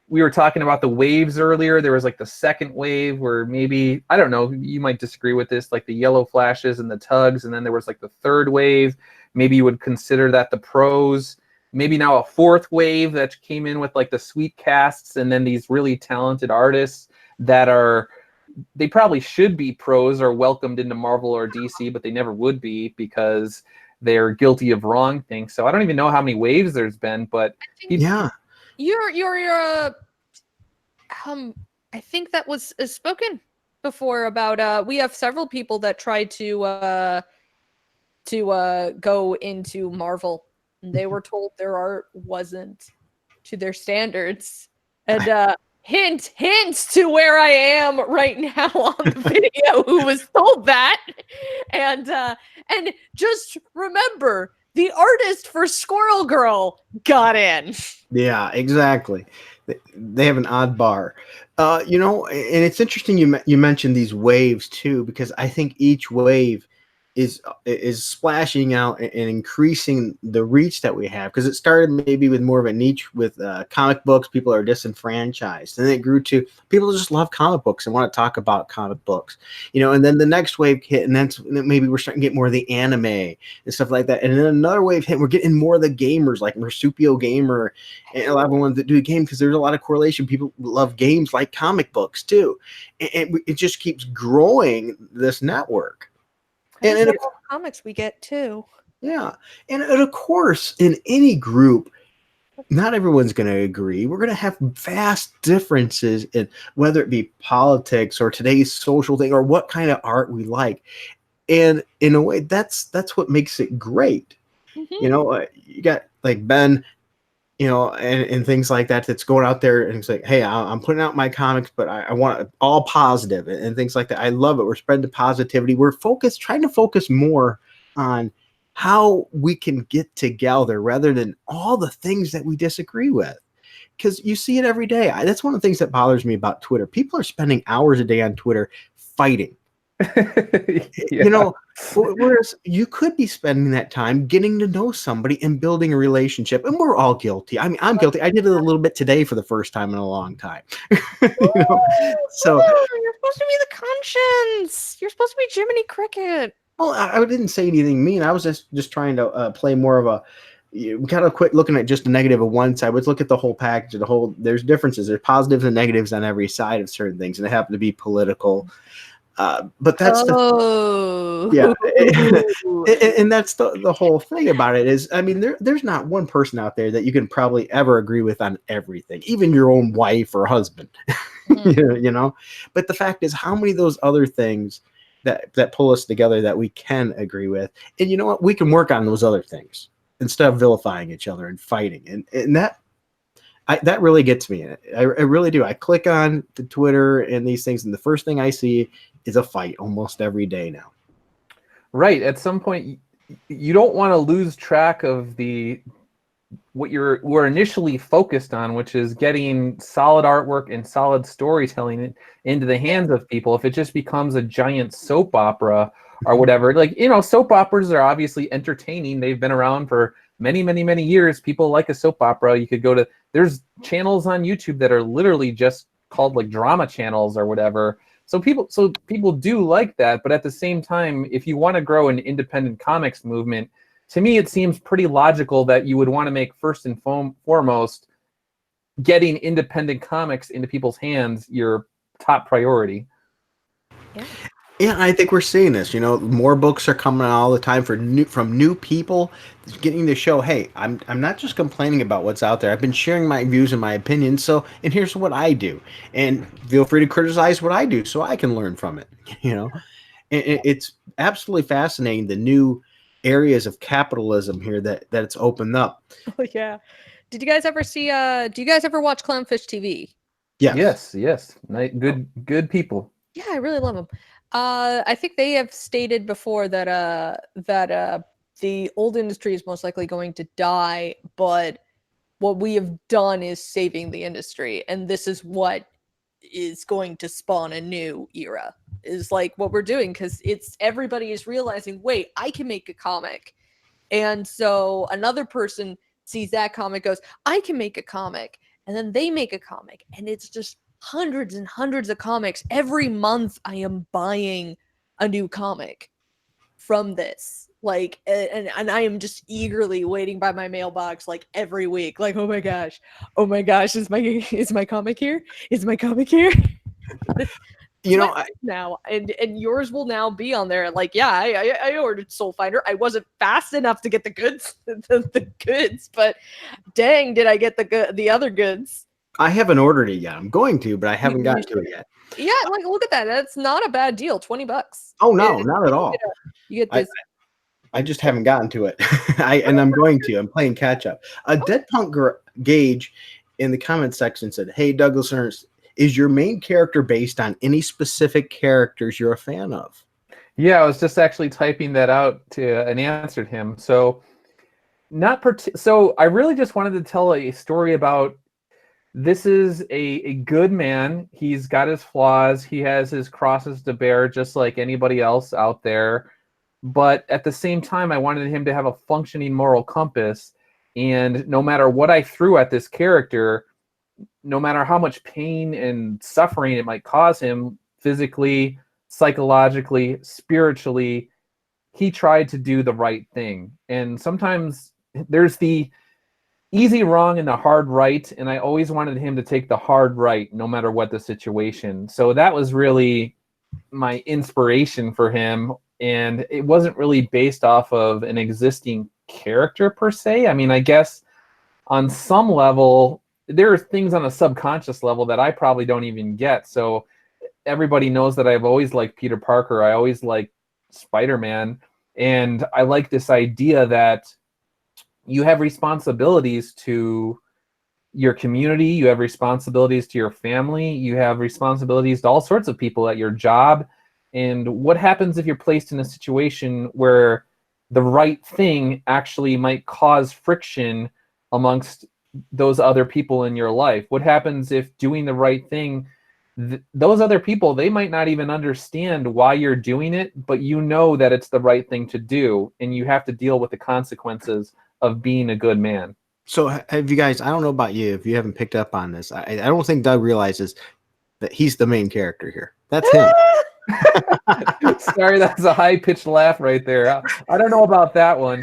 We were talking about the waves earlier. There was like the second wave where maybe, I don't know, you might disagree with this, like the yellow flashes and the tugs. And then there was like the third wave. Maybe you would consider that the pros. Maybe now a fourth wave that came in with like the sweet casts and then these really talented artists that they probably should be pros or welcomed into Marvel or DC, but they never would be because they're guilty of wrong things. So I don't even know how many waves there's been, but yeah. You're I think that was spoken before about we have several people that tried to go into Marvel, and they were told their art wasn't to their standards. And hint to where I am right now on the video, who was told that. And just remember, the artist for Squirrel Girl got in. Yeah, exactly. They have an odd bar. And it's interesting you mentioned these waves too, because I think each wave is splashing out and increasing the reach that we have, because it started maybe with more of a niche with comic books. People are disenfranchised, and then it grew to people just love comic books and want to talk about comic books, and then the next wave hit, and then maybe we're starting to get more of the anime and stuff like that, and then another wave hit, we're getting more of the gamers like Marsupio Gamer and a lot of ones that do a game, because there's a lot of correlation. People love games like comic books too, and it just keeps growing, this network. And of comics we get too. Yeah. And of course, in any group, not everyone's going to agree. We're going to have vast differences in whether it be politics or today's social thing or what kind of art we like. And in a way, that's what makes it great. Mm-hmm. You got like Ben, and things like that, that's going out there and it's like, hey, I'm putting out my comics, but I want it all positive and things like that. I love it. We're spreading the positivity. We're trying to focus more on how we can get together rather than all the things that we disagree with. Because you see it every day. That's one of the things that bothers me about Twitter. People are spending hours a day on Twitter fighting. Yeah. Whereas you could be spending that time getting to know somebody and building a relationship. And we're all guilty. I mean, I'm guilty. I did it a little bit today for the first time in a long time. So you're supposed to be the conscience. You're supposed to be Jiminy Cricket. Well, I didn't say anything mean. I was just trying to play more of a. We gotta quit looking at just the negative of one side. Let's look at the whole package. There's differences. There's positives and negatives on every side of certain things, and they happen to be political. But that's and that's the whole thing about it is, I mean, there's not one person out there that you can probably ever agree with on everything, even your own wife or husband. But the fact is, how many of those other things that pull us together that we can agree with, and you know what, we can work on those other things instead of vilifying each other and fighting, and that really gets me. I really do. I click on the Twitter and these things, and the first thing I see is a fight almost every day now. Right. At some point, you don't want to lose track of what we're initially focused on, which is getting solid artwork and solid storytelling into the hands of people. If it just becomes a giant soap opera or whatever, like, soap operas are obviously entertaining. They've been around for many, many, many years. People like a soap opera. You could there's channels on YouTube that are literally just called like drama channels or whatever. So people do like that, but at the same time, if you want to grow an independent comics movement, to me, it seems pretty logical that you would want to make first and foremost getting independent comics into people's hands your top priority. Yeah, I think we're seeing this. More books are coming out all the time from new people, getting to show, hey, I'm not just complaining about what's out there. I've been sharing my views and my opinions. And here's what I do, and feel free to criticize what I do, so I can learn from it. It's absolutely fascinating, the new areas of capitalism here that it's opened up. Oh yeah. Did you guys ever see? Do you guys ever watch Clownfish TV? Yes. Yes. Good people. Yeah, I really love them. I think they have stated before that the old industry is most likely going to die, but what we have done is saving the industry, and this is what is going to spawn a new era. Is like what we're doing, because everybody is realizing, wait, I can make a comic, and so another person sees that comic, goes, I can make a comic, and then they make a comic, and it's just hundreds and hundreds of comics. Every month I am buying a new comic from this. Like, and I am just eagerly waiting by my mailbox like every week. Like, oh my gosh, is my comic here? Is my comic here? Now and yours will now be on there. Like, yeah, I ordered Soulfinder. I wasn't fast enough to get the goods, the goods, but dang, did I get the other goods? I haven't ordered it yet. I'm going to, but I haven't gotten to it yet. Yeah, like, look at that. That's not a bad deal. $20. Oh no, not at all. You get this. I just haven't gotten to it. I'm going to. I'm playing catch up. Dead Punk Gage in the comment section said, "Hey, Douglas Ernst, is your main character based on any specific characters you're a fan of?" Yeah, I was just actually typing that out and answered him. So, so I really just wanted to tell a story about. This is a good man. He's got his flaws. He has his crosses to bear, just like anybody else out there. But at the same time, I wanted him to have a functioning moral compass. And no matter what I threw at this character, no matter how much pain and suffering it might cause him physically, psychologically, spiritually, he tried to do the right thing. And sometimes there's the easy wrong and the hard right, and I always wanted him to take the hard right no matter what the situation. So that was really my inspiration for him, and it wasn't really based off of an existing character per se. I mean, I guess on some level there are things on a subconscious level that I probably don't even get. So everybody knows that I've always liked Peter Parker. I always liked Spider-Man, and I like this idea that you have responsibilities to your community, you have responsibilities to your family, you have responsibilities to all sorts of people at your job. And what happens if you're placed in a situation where the right thing actually might cause friction amongst those other people in your life? What happens if doing the right thing, those other people, they might not even understand why you're doing it, but you know that it's the right thing to do, and you have to deal with the consequences of being a good man. So have you guys, I don't know about you, if you haven't picked up on this, I don't think Doug realizes that he's the main character here. That's him. Sorry, that's a high-pitched laugh right there. I don't know about that one.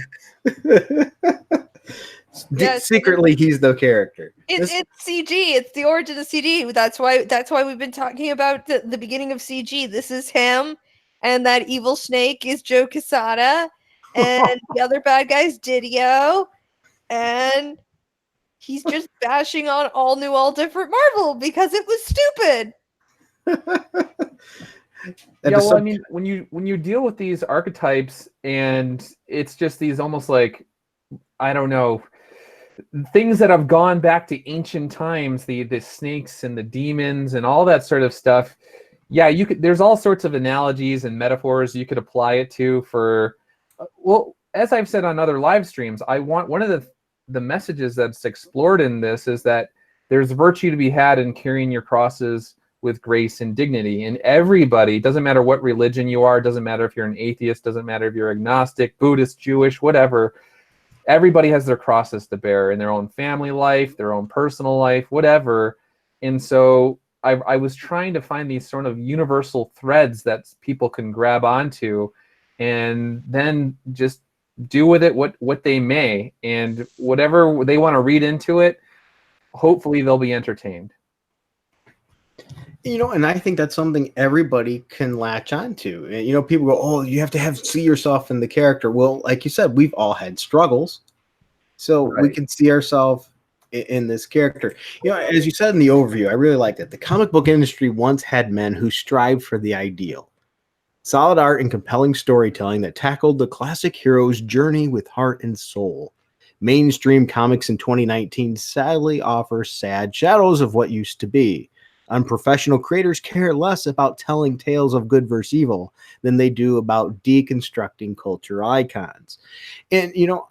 Yes, secretly, he's the character. It's CG. It's the origin of CG. That's why we've been talking about the beginning of CG. This is him, and that evil snake is Joe Quesada, and the other bad guy's Didio, and he's just bashing on all different Marvel because it was stupid. Yeah, well, I mean, when you deal with these archetypes, and it's just these almost like, I don't know, things that have gone back to ancient times, the snakes and the demons and all that sort of stuff, Yeah, you could. There's all sorts of analogies and metaphors you could apply it to for. Well, as I've said on other live streams, I want one of the messages that's explored in this is that there's virtue to be had in carrying your crosses with grace and dignity. And everybody, doesn't matter what religion you are, doesn't matter if you're an atheist, doesn't matter if you're agnostic, Buddhist, Jewish, whatever. Everybody has their crosses to bear in their own family life, their own personal life, whatever. And so I was trying to find these sort of universal threads that people can grab onto and then just do with it what they may. And whatever they want to read into it, hopefully they'll be entertained. You know, and I think that's something everybody can latch onto. And, you know, people go, oh, you have to see yourself in the character. Well, like you said, we've all had struggles. So we can see ourselves in this character. You know, as you said in the overview, I really liked it. The comic book industry once had men who strived for the ideal. Solid art and compelling storytelling that tackled the classic hero's journey with heart and soul. Mainstream comics in 2019 sadly offer sad shadows of what used to be. Unprofessional creators care less about telling tales of good versus evil than they do about deconstructing culture icons. And, you know,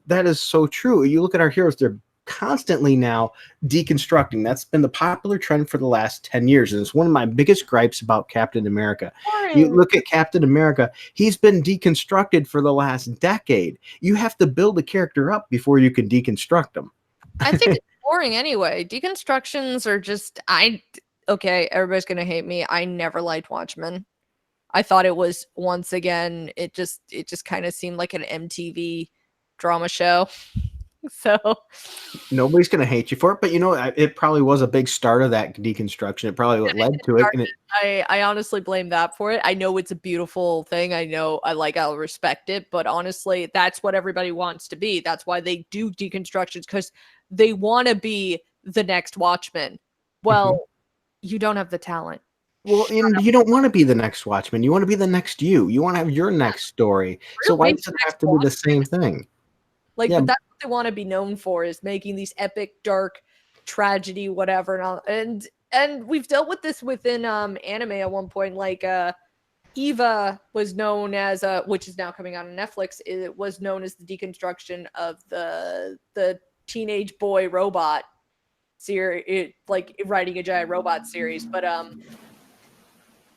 that is so true. You look at our heroes, they're constantly now deconstructing. That's been the popular trend for the last 10 years. And it's one of my biggest gripes about Captain America. You look at Captain America, he's been deconstructed for the last decade. You have to build a character up before you can deconstruct them. I think it's boring anyway. Deconstructions are just, okay, everybody's going to hate me. I never liked Watchmen. I thought it was, once again, it just kind of seemed like an MTV drama show. So nobody's going to hate you for it, but you know, it probably was a big start of that deconstruction. It probably what led to it. And I honestly blame that for it. I know it's a beautiful thing. I know I'll respect it, but honestly, that's what everybody wants to be. That's why they do deconstructions, because they want to be the next Watchmen. Well, you don't have the talent. Well, and you don't want to be the next Watchmen. You want to be the next you. You want to have your next story. So why does it have to be the same thing? Like, but that's what they want to be known for, is making these epic, dark, tragedy, whatever. And we've dealt with this within anime at one point. Like Eva was known as which is now coming out on Netflix. It was known as the deconstruction of the teenage boy robot series, like writing a giant robot series. But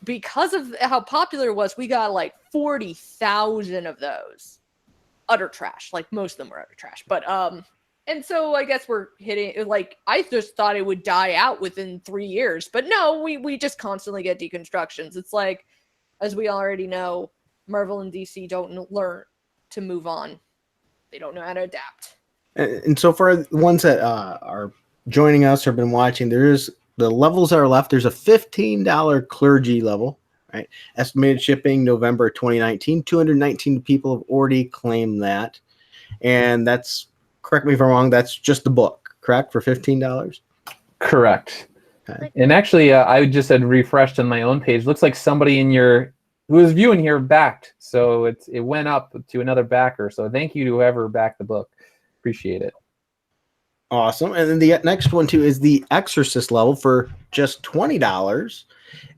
because of how popular it was, we got like 40,000 of those. Utter trash. Like, most of them were utter trash. But and so I guess we're hitting, like, I just thought it would die out within 3 years, but no, we just constantly get deconstructions. It's like, as we already know, Marvel and DC don't learn to move on. They don't know how to adapt. And so for the ones that are joining us or been watching, there's the levels that are left. There's a $15 clergy level. Right. Estimated shipping November 2019. 219 people have already claimed that. And that's, correct me if I'm wrong, that's just the book, correct? For $15? Correct. Okay. And actually, I just had refreshed on my own page. Looks like somebody who was viewing here backed. So it went up to another backer. So thank you to whoever backed the book. Appreciate it. Awesome. And then the next one, too, is the Exorcist level for just $20.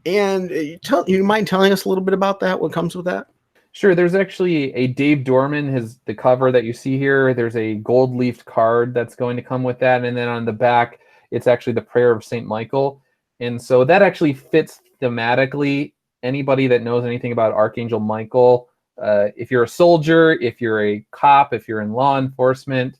And you mind telling us a little bit about that? What comes with that? Sure. There's actually a Dave Dorman, the cover that you see here. There's a gold leafed card that's going to come with that. And then on the back, it's actually the prayer of St. Michael. And so that actually fits thematically. Anybody that knows anything about Archangel Michael, if you're a soldier, if you're a cop, if you're in law enforcement,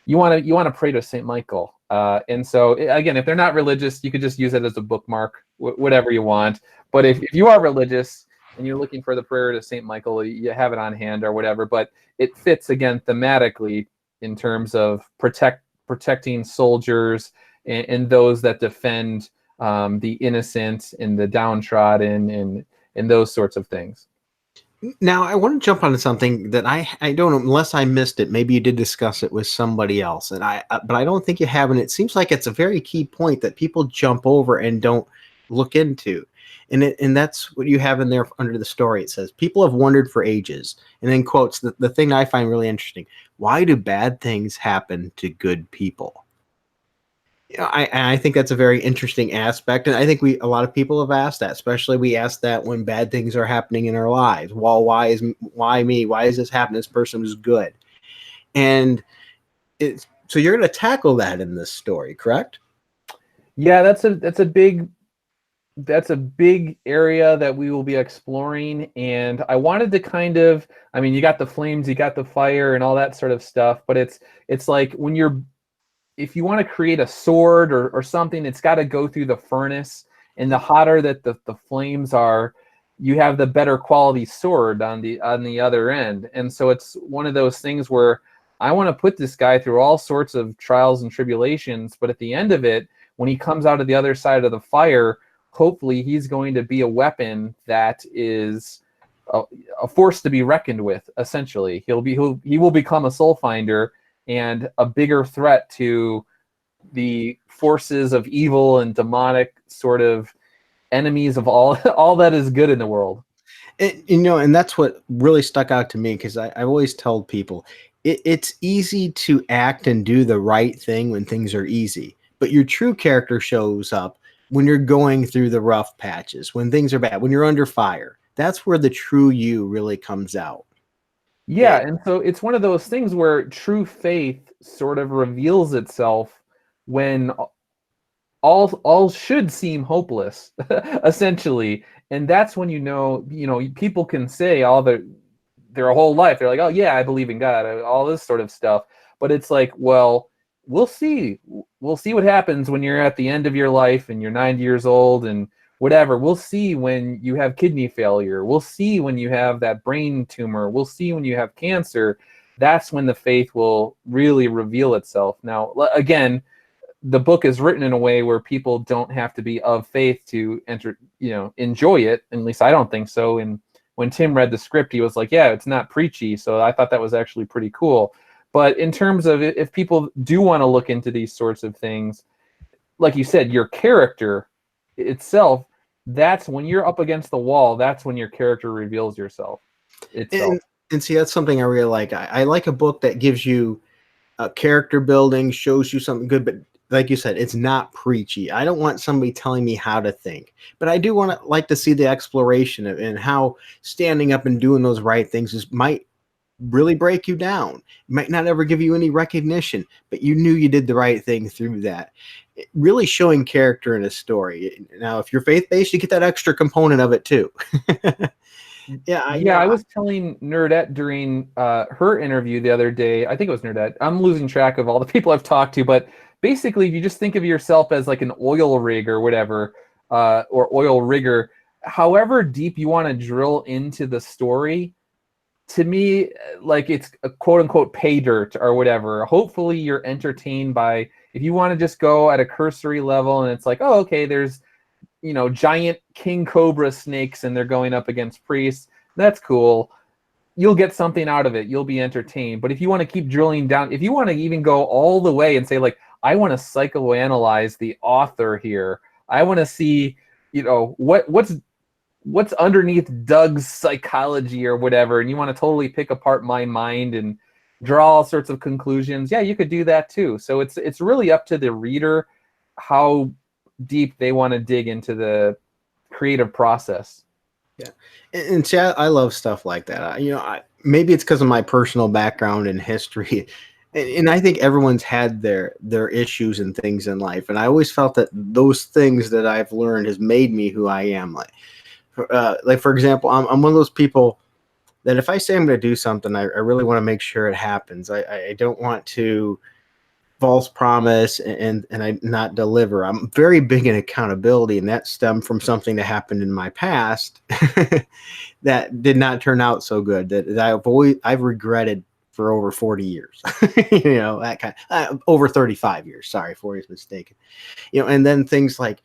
you want to pray to St. Michael. And so, again, if they're not religious, you could just use it as a bookmark, whatever you want. But if you are religious and you're looking for the prayer to St. Michael, you have it on hand or whatever. But it fits, again, thematically in terms of protecting soldiers and those that defend the innocent and the downtrodden and those sorts of things. Now, I want to jump onto something that I don't know, unless I missed it. Maybe you did discuss it with somebody else, but I don't think you have. And it seems like it's a very key point that people jump over and don't look into. And that's what you have in there under the story. It says, people have wondered for ages. And then quotes, the thing I find really interesting. Why do bad things happen to good people? You know, I think that's a very interesting aspect, and I think a lot of people have asked that. Especially we ask that when bad things are happening in our lives. Well, why me? Why is this happening? This person was good, and it's so you're going to tackle that in this story, correct? Yeah, that's a big area that we will be exploring, and I wanted to kind of, I mean, you got the flames, you got the fire, and all that sort of stuff, but it's like when if you want to create a sword or something, it's got to go through the furnace, and the hotter that the flames are, you have the better quality sword on the other end. And so it's one of those things where I want to put this guy through all sorts of trials and tribulations, but at the end of it, when he comes out of the other side of the fire, hopefully he's going to be a weapon that is a force to be reckoned with. Essentially, he will become a Soulfinder and a bigger threat to the forces of evil and demonic sort of enemies of all that is good in the world. And that's what really stuck out to me, because I've always told people it's easy to act and do the right thing when things are easy, but your true character shows up when you're going through the rough patches, when things are bad, when you're under fire. That's where the true you really comes out. Yeah, and so it's one of those things where true faith sort of reveals itself when all should seem hopeless, essentially. And that's when people can say their whole life, they're like, oh yeah, I believe in God, all this sort of stuff. But it's like, well, we'll see what happens when you're at the end of your life and you're 90 years old and whatever. We'll see when you have kidney failure. We'll see when you have that brain tumor. We'll see when you have cancer. That's when the faith will really reveal itself. Now, again, the book is written in a way where people don't have to be of faith to enjoy it. At least I don't think so. And when Tim read the script, he was like, yeah, it's not preachy. So I thought that was actually pretty cool. But in terms of if people do want to look into these sorts of things, like you said, your character itself, that's when you're up against the wall, that's when your character reveals itself. And see, that's something I really like. I like a book that gives you character building, shows you something good, but like you said, it's not preachy. I don't want somebody telling me how to think, but I do like to see the exploration and how standing up and doing those right things might really break you down. It might not ever give you any recognition, but you knew you did the right thing through that. Really showing character in a story. Now, if you're faith-based, you get that extra component of it too. I was telling Nerdette during her interview the other day, I think it was Nerdette. I'm losing track of all the people I've talked to, but basically, if you just think of yourself as like an oil rig or whatever, or oil rigger, however deep you want to drill into the story, to me, like it's a quote unquote pay dirt or whatever. Hopefully you're entertained by, if you want to just go at a cursory level and it's like, oh, okay, there's, giant king cobra snakes and they're going up against priests. That's cool. You'll get something out of it. You'll be entertained. But if you want to keep drilling down, if you want to even go all the way and say like, I want to psychoanalyze the author here. I want to see, what's underneath Doug's psychology or whatever, and you want to totally pick apart my mind and draw all sorts of conclusions, yeah, you could do that too. So it's really up to the reader how deep they want to dig into the creative process. Yeah, and see, I love stuff like that. Maybe it's because of my personal background and history, and I think everyone's had their issues and things in life, and I always felt that those things that I've learned has made me who I am. Like for example, I'm one of those people that if I say I'm going to do something, I really want to make sure it happens. I don't want to false promise and I not deliver. I'm very big in accountability, and that stemmed from something that happened in my past that did not turn out so good, that I've regretted for over 40 years. That kind of, over 35 years. Sorry, 40 is mistaken. And then things like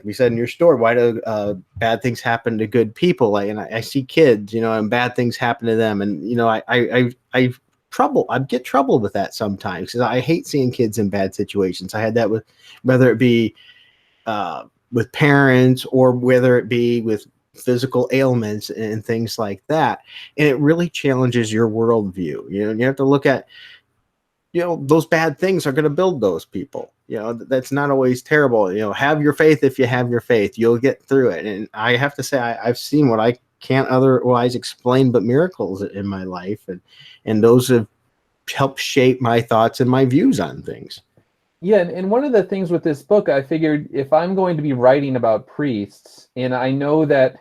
we said in your story, why do bad things happen to good people? And I see kids, and bad things happen to them, and I get trouble with that sometimes because I hate seeing kids in bad situations. I had that with whether it be with parents or whether it be with physical ailments and things like that. And it really challenges your worldview. You have to look at, those bad things are going to build those people. You know, that's not always terrible. You know, have your faith. If you have your faith, you'll get through it. And I have to say, I've seen what I can't otherwise explain but miracles in my life, and those have helped shape my thoughts and my views on things. Yeah, and one of the things with this book, I figured if I'm going to be writing about priests, and I know that,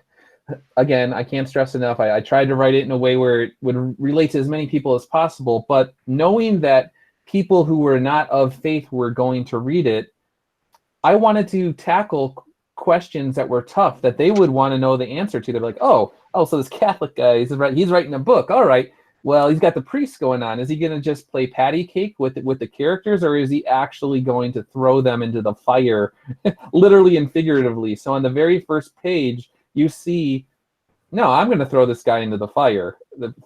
again, I can't stress enough, I tried to write it in a way where it would relate to as many people as possible, but knowing that people who were not of faith were going to read it, I wanted to tackle questions that were tough, that they would want to know the answer to. They're like, oh, so this Catholic guy, he's writing a book. All right, well, he's got the priest going on. Is he going to just play patty cake with the characters, or is he actually going to throw them into the fire, literally and figuratively? So on the very first page, you see, no, I'm going to throw this guy into the fire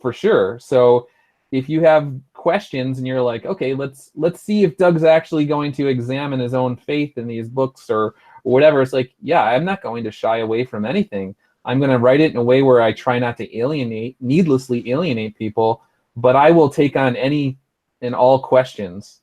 for sure. So if you have questions and you're like, okay, let's see if Doug's actually going to examine his own faith in these books or whatever, it's like, yeah, I'm not going to shy away from anything. I'm going to write it in a way where I try not to needlessly alienate people, but I will take on any and all questions.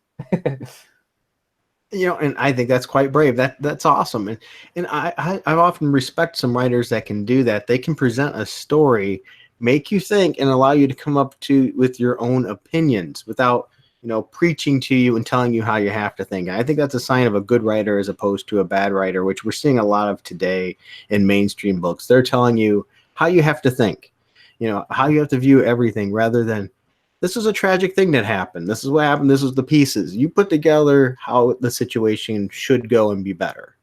You know, and I think that's quite brave. That's awesome. And I often respect some writers that can do that. They can present a story, make you think, and allow you to come up with your own opinions without, you know, preaching to you and telling you how you have to think. And I think that's a sign of a good writer as opposed to a bad writer, which we're seeing a lot of today in mainstream books. They're telling you how you have to think, you know, how you have to view everything, rather than, this is a tragic thing that happened. This is what happened. This is the pieces. You put together how the situation should go and be better.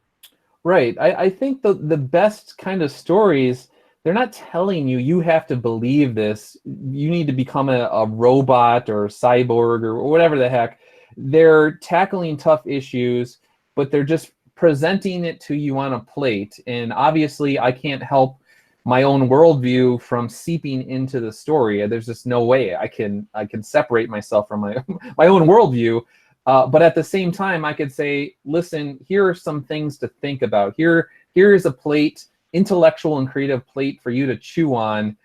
Right. I think the best kind of stories, they're not telling you have to believe this. You need to become a robot or a cyborg or whatever the heck. They're tackling tough issues, but they're just presenting it to you on a plate. And obviously, I can't help my own worldview from seeping into the story. There's just no way I can separate myself from my my own worldview. But at the same time, I could say, listen, here are some things to think about. Here is a plate, intellectual and creative plate for you to chew on.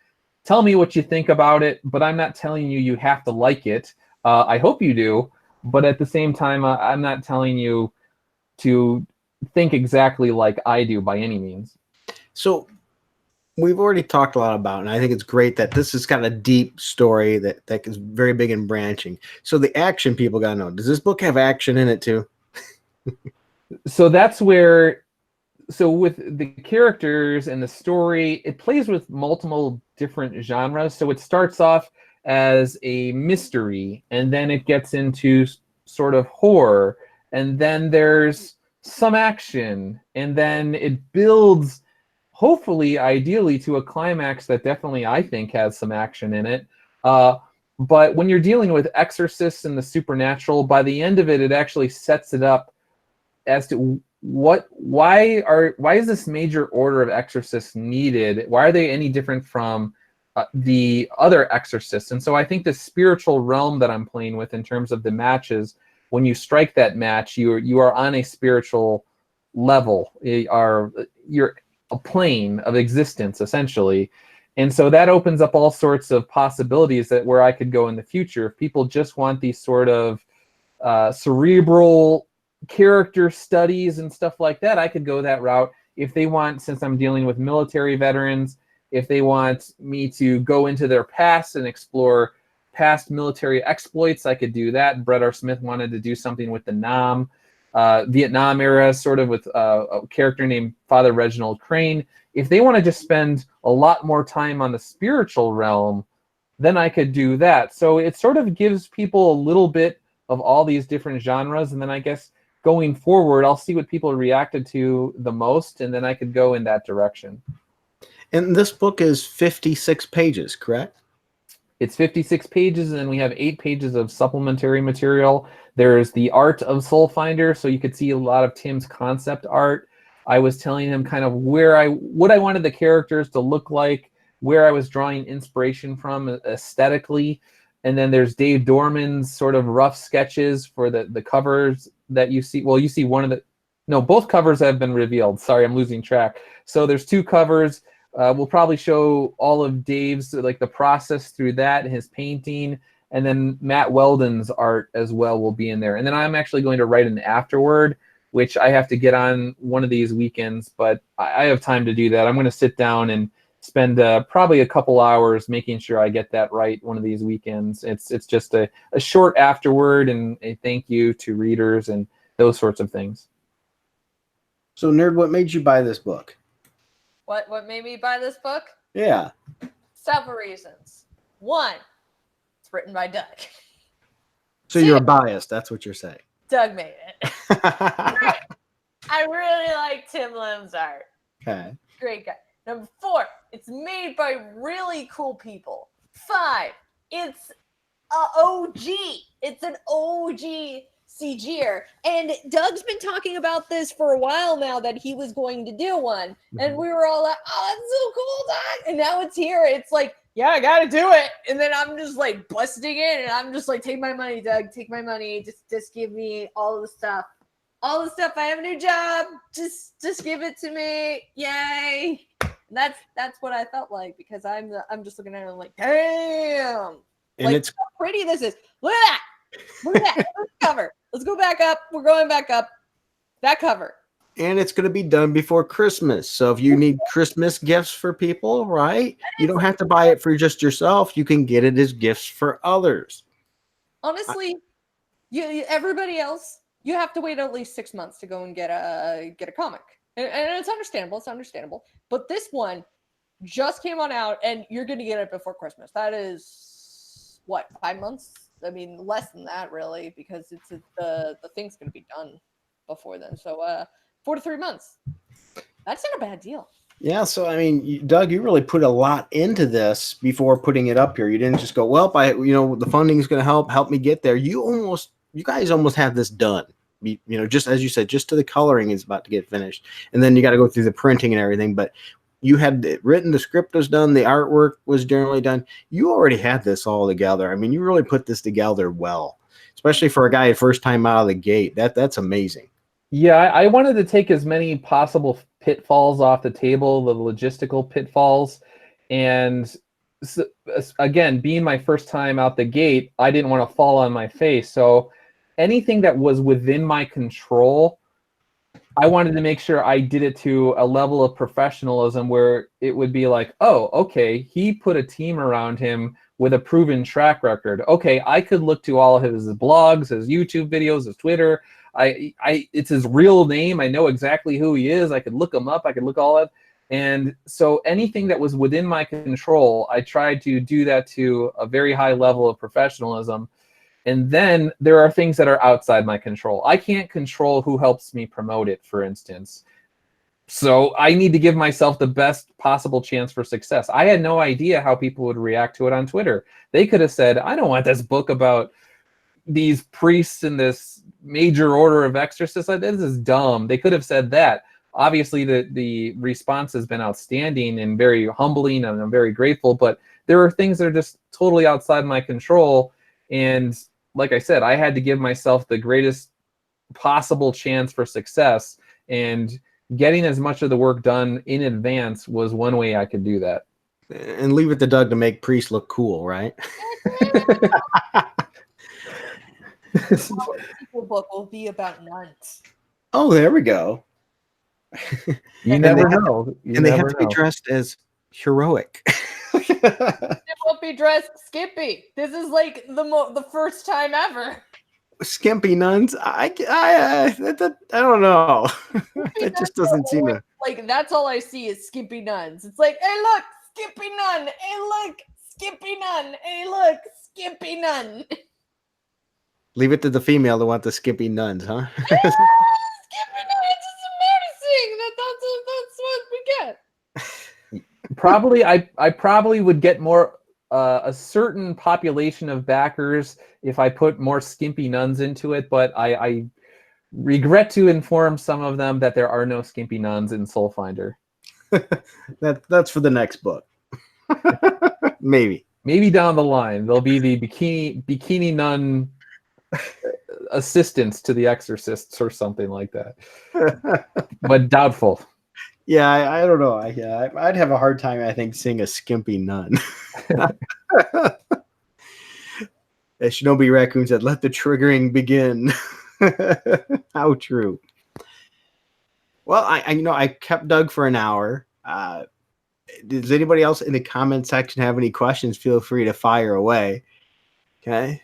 Tell me what you think about it, but I'm not telling you have to like it. I hope you do, but at the same time, I'm not telling you to think exactly like I do by any means. So we've already talked a lot about, and I think it's great that this is kind of a deep story that is very big and branching. So the action, people got to know, does this book have action in it too? So that's where, so with the characters and the story, it plays with multiple different genres. So it starts off as a mystery, and then it gets into sort of horror, and then there's some action, and then it builds, hopefully, ideally, to a climax that definitely, I think, has some action in it. But when you're dealing with exorcists and the supernatural, by the end of it, it actually sets it up as to why is this major order of exorcists needed? Why are they any different from the other exorcists? And so I think the spiritual realm that I'm playing with in terms of the matches, when you strike that match, you are on a spiritual level. You're a plane of existence, essentially. And so that opens up all sorts of possibilities that where I could go in the future. If people just want these sort of cerebral character studies and stuff like that, I could go that route. If they want, since I'm dealing with military veterans, if they want me to go into their past and explore past military exploits, I could do that. Brett R. Smith wanted to do something with the Nam. Vietnam era, sort of with a character named Father Reginald Crane. If they want to just spend a lot more time on the spiritual realm, then I could do that. So it sort of gives people a little bit of all these different genres, and then I guess going forward, I'll see what people reacted to the most, and then I could go in that direction. And this book is 56 pages, correct? It's 56 pages, and then we have 8 pages of supplementary material. There's the art of Soulfinder, so you could see a lot of Tim's concept art. I was telling him kind of what I wanted the characters to look like, where I was drawing inspiration from aesthetically. And then there's Dave Dorman's sort of rough sketches for the covers that you see. Well, you see both covers have been revealed. Sorry, I'm losing track. So there's 2 covers. We'll probably show all of Dave's, like, the process through that, his painting, And then Matt Weldon's art as well will be in there. And then I'm actually going to write an afterword, which I have to get on one of these weekends, but I have time to do that. I'm going to sit down and spend probably a couple hours making sure I get that right one of these weekends. It's just a short afterword and a thank you to readers and those sorts of things. So, Nerd, what made you buy this book? What made me buy this book? Yeah. Several reasons. One, it's written by Doug. So you're biased. That's what you're saying. Doug made it. I really like Tim Lim's art. Okay. Great guy. Number 4, it's made by really cool people. 5, it's a OG. It's an OG CG'er. And Doug's been talking about this for a while now that he was going to do one. And we were all like, oh, that's so cool, Doug. And now it's here. It's like, yeah, I got to do it. And then I'm just like busting in and I'm just like, take my money, Doug. Take my money. Just give me all the stuff. All the stuff. I have a new job. Just give it to me. Yay. And that's what I felt like because I'm just looking at it like, damn. And like, it's how pretty this is. Look at that. Look at that. Cover. Let's go back up. We're going back up. That cover. And it's going to be done before Christmas. So if you need Christmas gifts for people, right? You don't have to buy it for just yourself. You can get it as gifts for others. Honestly, everybody else, you have to wait at least 6 months to go and get a comic. And it's understandable. It's understandable. But this one just came on out and you're going to get it before Christmas. That is, what, 5 months? I mean, less than that, really, because it's the thing's going to be done before then. So 4 to 3 months. That's not a bad deal. Yeah, so I mean, Doug, you really put a lot into this before putting it up here. You didn't just go, well, the funding is going to help me get there. You guys almost have this done. Just as you said, just to the coloring is about to get finished, and then you got to go through the printing and everything. But you had it written, the script was done, the artwork was generally done. You already had this all together. I mean, you really put this together well, especially for a guy first time out of the gate. That's amazing. Yeah, I wanted to take as many possible pitfalls off the table, the logistical pitfalls. And so, again, being my first time out the gate, I didn't want to fall on my face. So anything that was within my control, I wanted to make sure I did it to a level of professionalism where it would be like, oh, okay, he put a team around him with a proven track record. Okay, I could look to all of his blogs, his YouTube videos, his Twitter. It's his real name. I know exactly who he is. I could look him up. I could look all that. And so anything that was within my control, I tried to do that to a very high level of professionalism. And then there are things that are outside my control. I can't control who helps me promote it, for instance. So I need to give myself the best possible chance for success. I had no idea how people would react to it on Twitter. They could have said, I don't want this book about these priests in this major order of exorcists. This is dumb. They could have said that. Obviously, the response has been outstanding and very humbling, and I'm very grateful. But there are things that are just totally outside my control. And like I said, I had to give myself the greatest possible chance for success. And getting as much of the work done in advance was one way I could do that. And leave it to Doug to make priests look cool, right? The sequel book will be about nuns. Oh, there we go. You never know. And they have to be dressed as heroic. They won't be dressed skimpy. This is like the first time ever. Skimpy nuns. I don't know. That just doesn't seem to. Like, that's all I see is skimpy nuns. It's like, hey, look, skimpy nun. Hey, look, skimpy nun. Hey, look, skimpy nun. Leave it to the female to want the skimpy nuns, huh? Yeah, skimpy nuns is amazing. That's what we get. Probably, I probably would get more a certain population of backers if I put more skimpy nuns into it, but I regret to inform some of them that there are no skimpy nuns in Soulfinder. That's for the next book. Maybe down the line there'll be the bikini nun assistants to the exorcists or something like that. But doubtful. Yeah, I don't know. I'd have a hard time, I think, seeing a skimpy nun. Shinobi Raccoon said, "Let the triggering begin." How true. Well, I kept Doug for an hour. Does anybody else in the comment section have any questions? Feel free to fire away. Okay.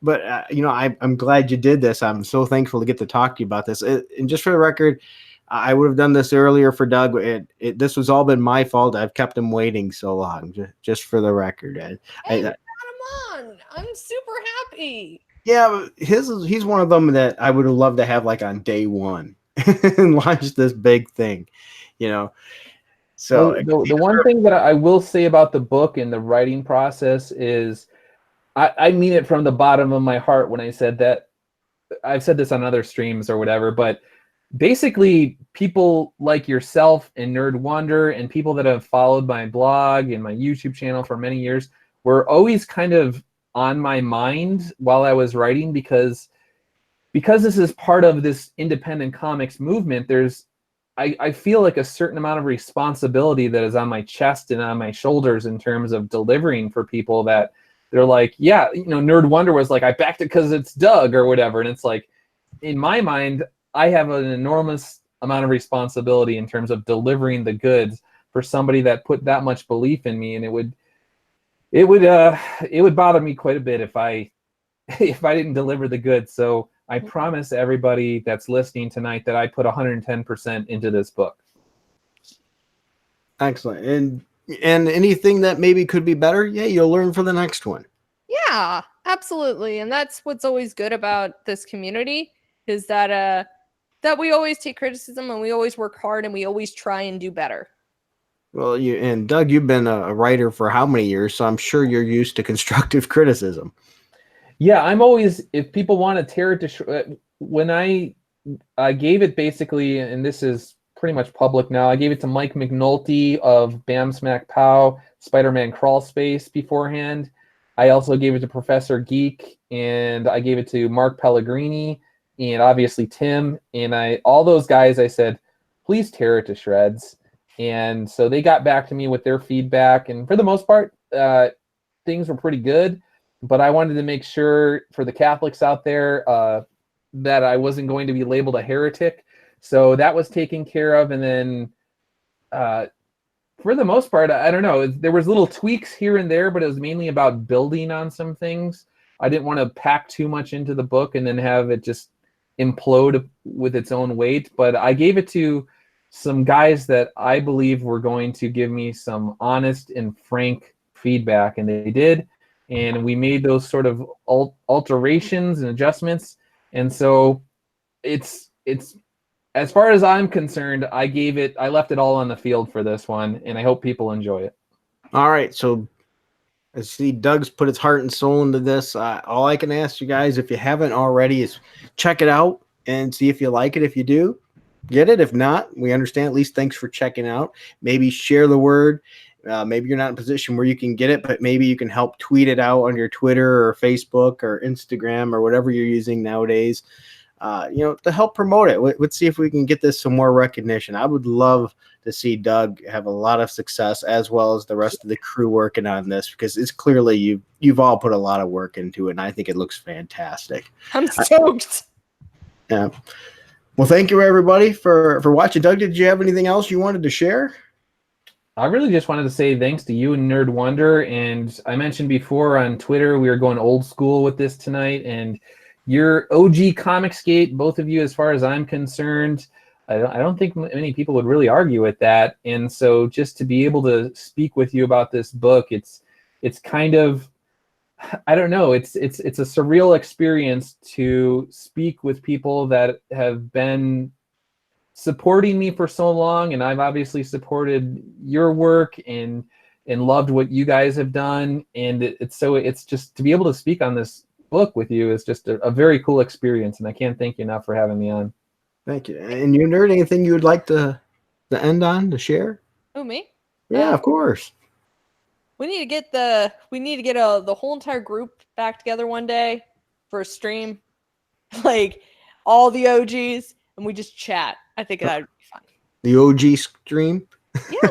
But I'm glad you did this. I'm so thankful to get to talk to you about this. And just for the record, I would have done this earlier for Doug. This was all been my fault. I've kept him waiting so long. Just for the record. Hey, we got him on. I'm super happy. Yeah, he's one of them that I would have loved to have like on day one and launch this big thing, So the one thing that I will say about the book and the writing process is I mean it from the bottom of my heart when I said that. I've said this on other streams or whatever, but basically people like yourself and Nerd Wonder and people that have followed my blog and my YouTube channel for many years were always kind of on my mind while I was writing because this is part of this independent comics movement. I feel like a certain amount of responsibility that is on my chest and on my shoulders in terms of delivering for people that they're like, yeah, Nerd Wonder was like, I backed it because it's Doug or whatever. And it's like, in my mind, I have an enormous amount of responsibility in terms of delivering the goods for somebody that put that much belief in me. And it would bother me quite a bit if I didn't deliver the goods. So I promise everybody that's listening tonight that I put 110% into this book. Excellent. And anything that maybe could be better, yeah, you'll learn for the next one. Yeah, absolutely. And that's what's always good about this community is that we always take criticism and we always work hard and we always try and do better. Well, and Doug, you've been a writer for how many years? So I'm sure you're used to constructive criticism. Yeah, I'm always, if people want to tear it to when I gave it basically, and this is pretty much public now, I gave it to Mike McNulty of Bam Smack Pow, Spider-Man Crawl Space beforehand. I also gave it to Professor Geek, and I gave it to Mark Pellegrini, and obviously Tim, and all those guys, I said, please tear it to shreds. And so they got back to me with their feedback, and for the most part, things were pretty good. But I wanted to make sure for the Catholics out there that I wasn't going to be labeled a heretic. So that was taken care of. And then for the most part, I don't know. There was little tweaks here and there, but it was mainly about building on some things. I didn't want to pack too much into the book and then have it just implode with its own weight. But I gave it to some guys that I believe were going to give me some honest and frank feedback, and they did. And we made those sort of alterations and adjustments. And so it's as far as I'm concerned, I left it all on the field for this one, and I hope people enjoy it. All right. So I see Doug's put his heart and soul into this. All I can ask you guys, if you haven't already, is check it out and see if you like it. If you do, get it. If not, we understand. At least thanks for checking out. Maybe share the word. Maybe you're not in a position where you can get it, but maybe you can help tweet it out on your Twitter or Facebook or Instagram or whatever you're using nowadays, to help promote it. Let's see if we can get this some more recognition. I would love to see Doug have a lot of success as well as the rest of the crew working on this, because it's clearly you've all put a lot of work into it, and I think it looks fantastic. I'm stoked. Yeah. Well, thank you, everybody, for watching. Doug, did you have anything else you wanted to share? I really just wanted to say thanks to you and Nerd Wonder. And I mentioned before on Twitter, we were going old school with this tonight. And your OG Comicsgate, both of you, as far as I'm concerned, I don't think many people would really argue with that. And so just to be able to speak with you about this book, it's kind of, I don't know, it's a surreal experience to speak with people that have been supporting me for so long, and I've obviously supported your work and loved what you guys have done, and it's just to be able to speak on this book with you is just a very cool experience, and I can't thank you enough for having me on. Thank you. And you, Nerd, anything you would like to end on, to share? Oh, me? Yeah, of course. We need to get the whole entire group back together one day for a stream, like all the OGs, and we just chat. I think that would be fun. The OG stream? Yeah,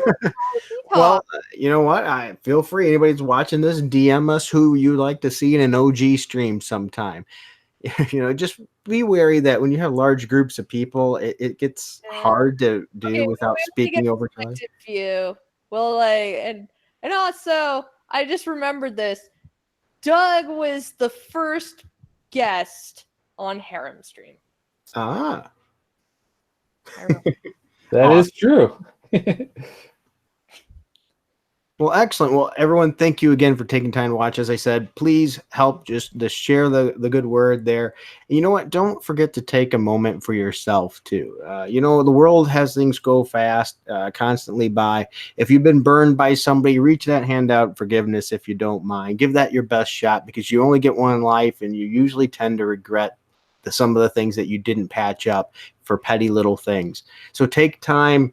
Well, you know what? I feel free. Anybody's watching this, DM us who you'd like to see in an OG stream sometime. Just be wary that when you have large groups of people, it gets hard to do okay, without speaking over each other. View. Well, and also, I just remembered this. Doug was the first guest on Harem Stream. Ah. I remember. That is true. Well, excellent. Well, everyone, thank you again for taking time to watch. As I said, please help just to share the good word there. And you know what? Don't forget to take a moment for yourself, too. The world has things go fast, constantly by. If you've been burned by somebody, reach that hand out, forgiveness if you don't mind. Give that your best shot because you only get one life and you usually tend to regret some of the things that you didn't patch up for petty little things. So take time.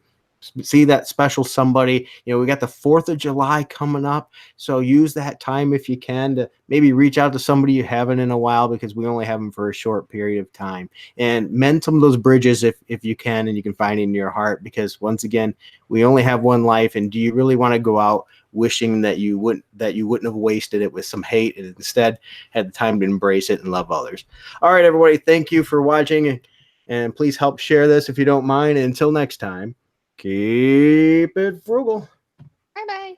See that special somebody. We got the 4th of July coming up, so use that time if you can to maybe reach out to somebody you haven't in a while because we only have them for a short period of time, and mend some of those bridges if you can and you can find it in your heart, because once again, we only have one life. And do you really want to go out wishing that you wouldn't have wasted it with some hate and instead had the time to embrace it and love others? All right, everybody, thank you for watching, and please help share this if you don't mind. And until next time, keep it frugal. Bye bye.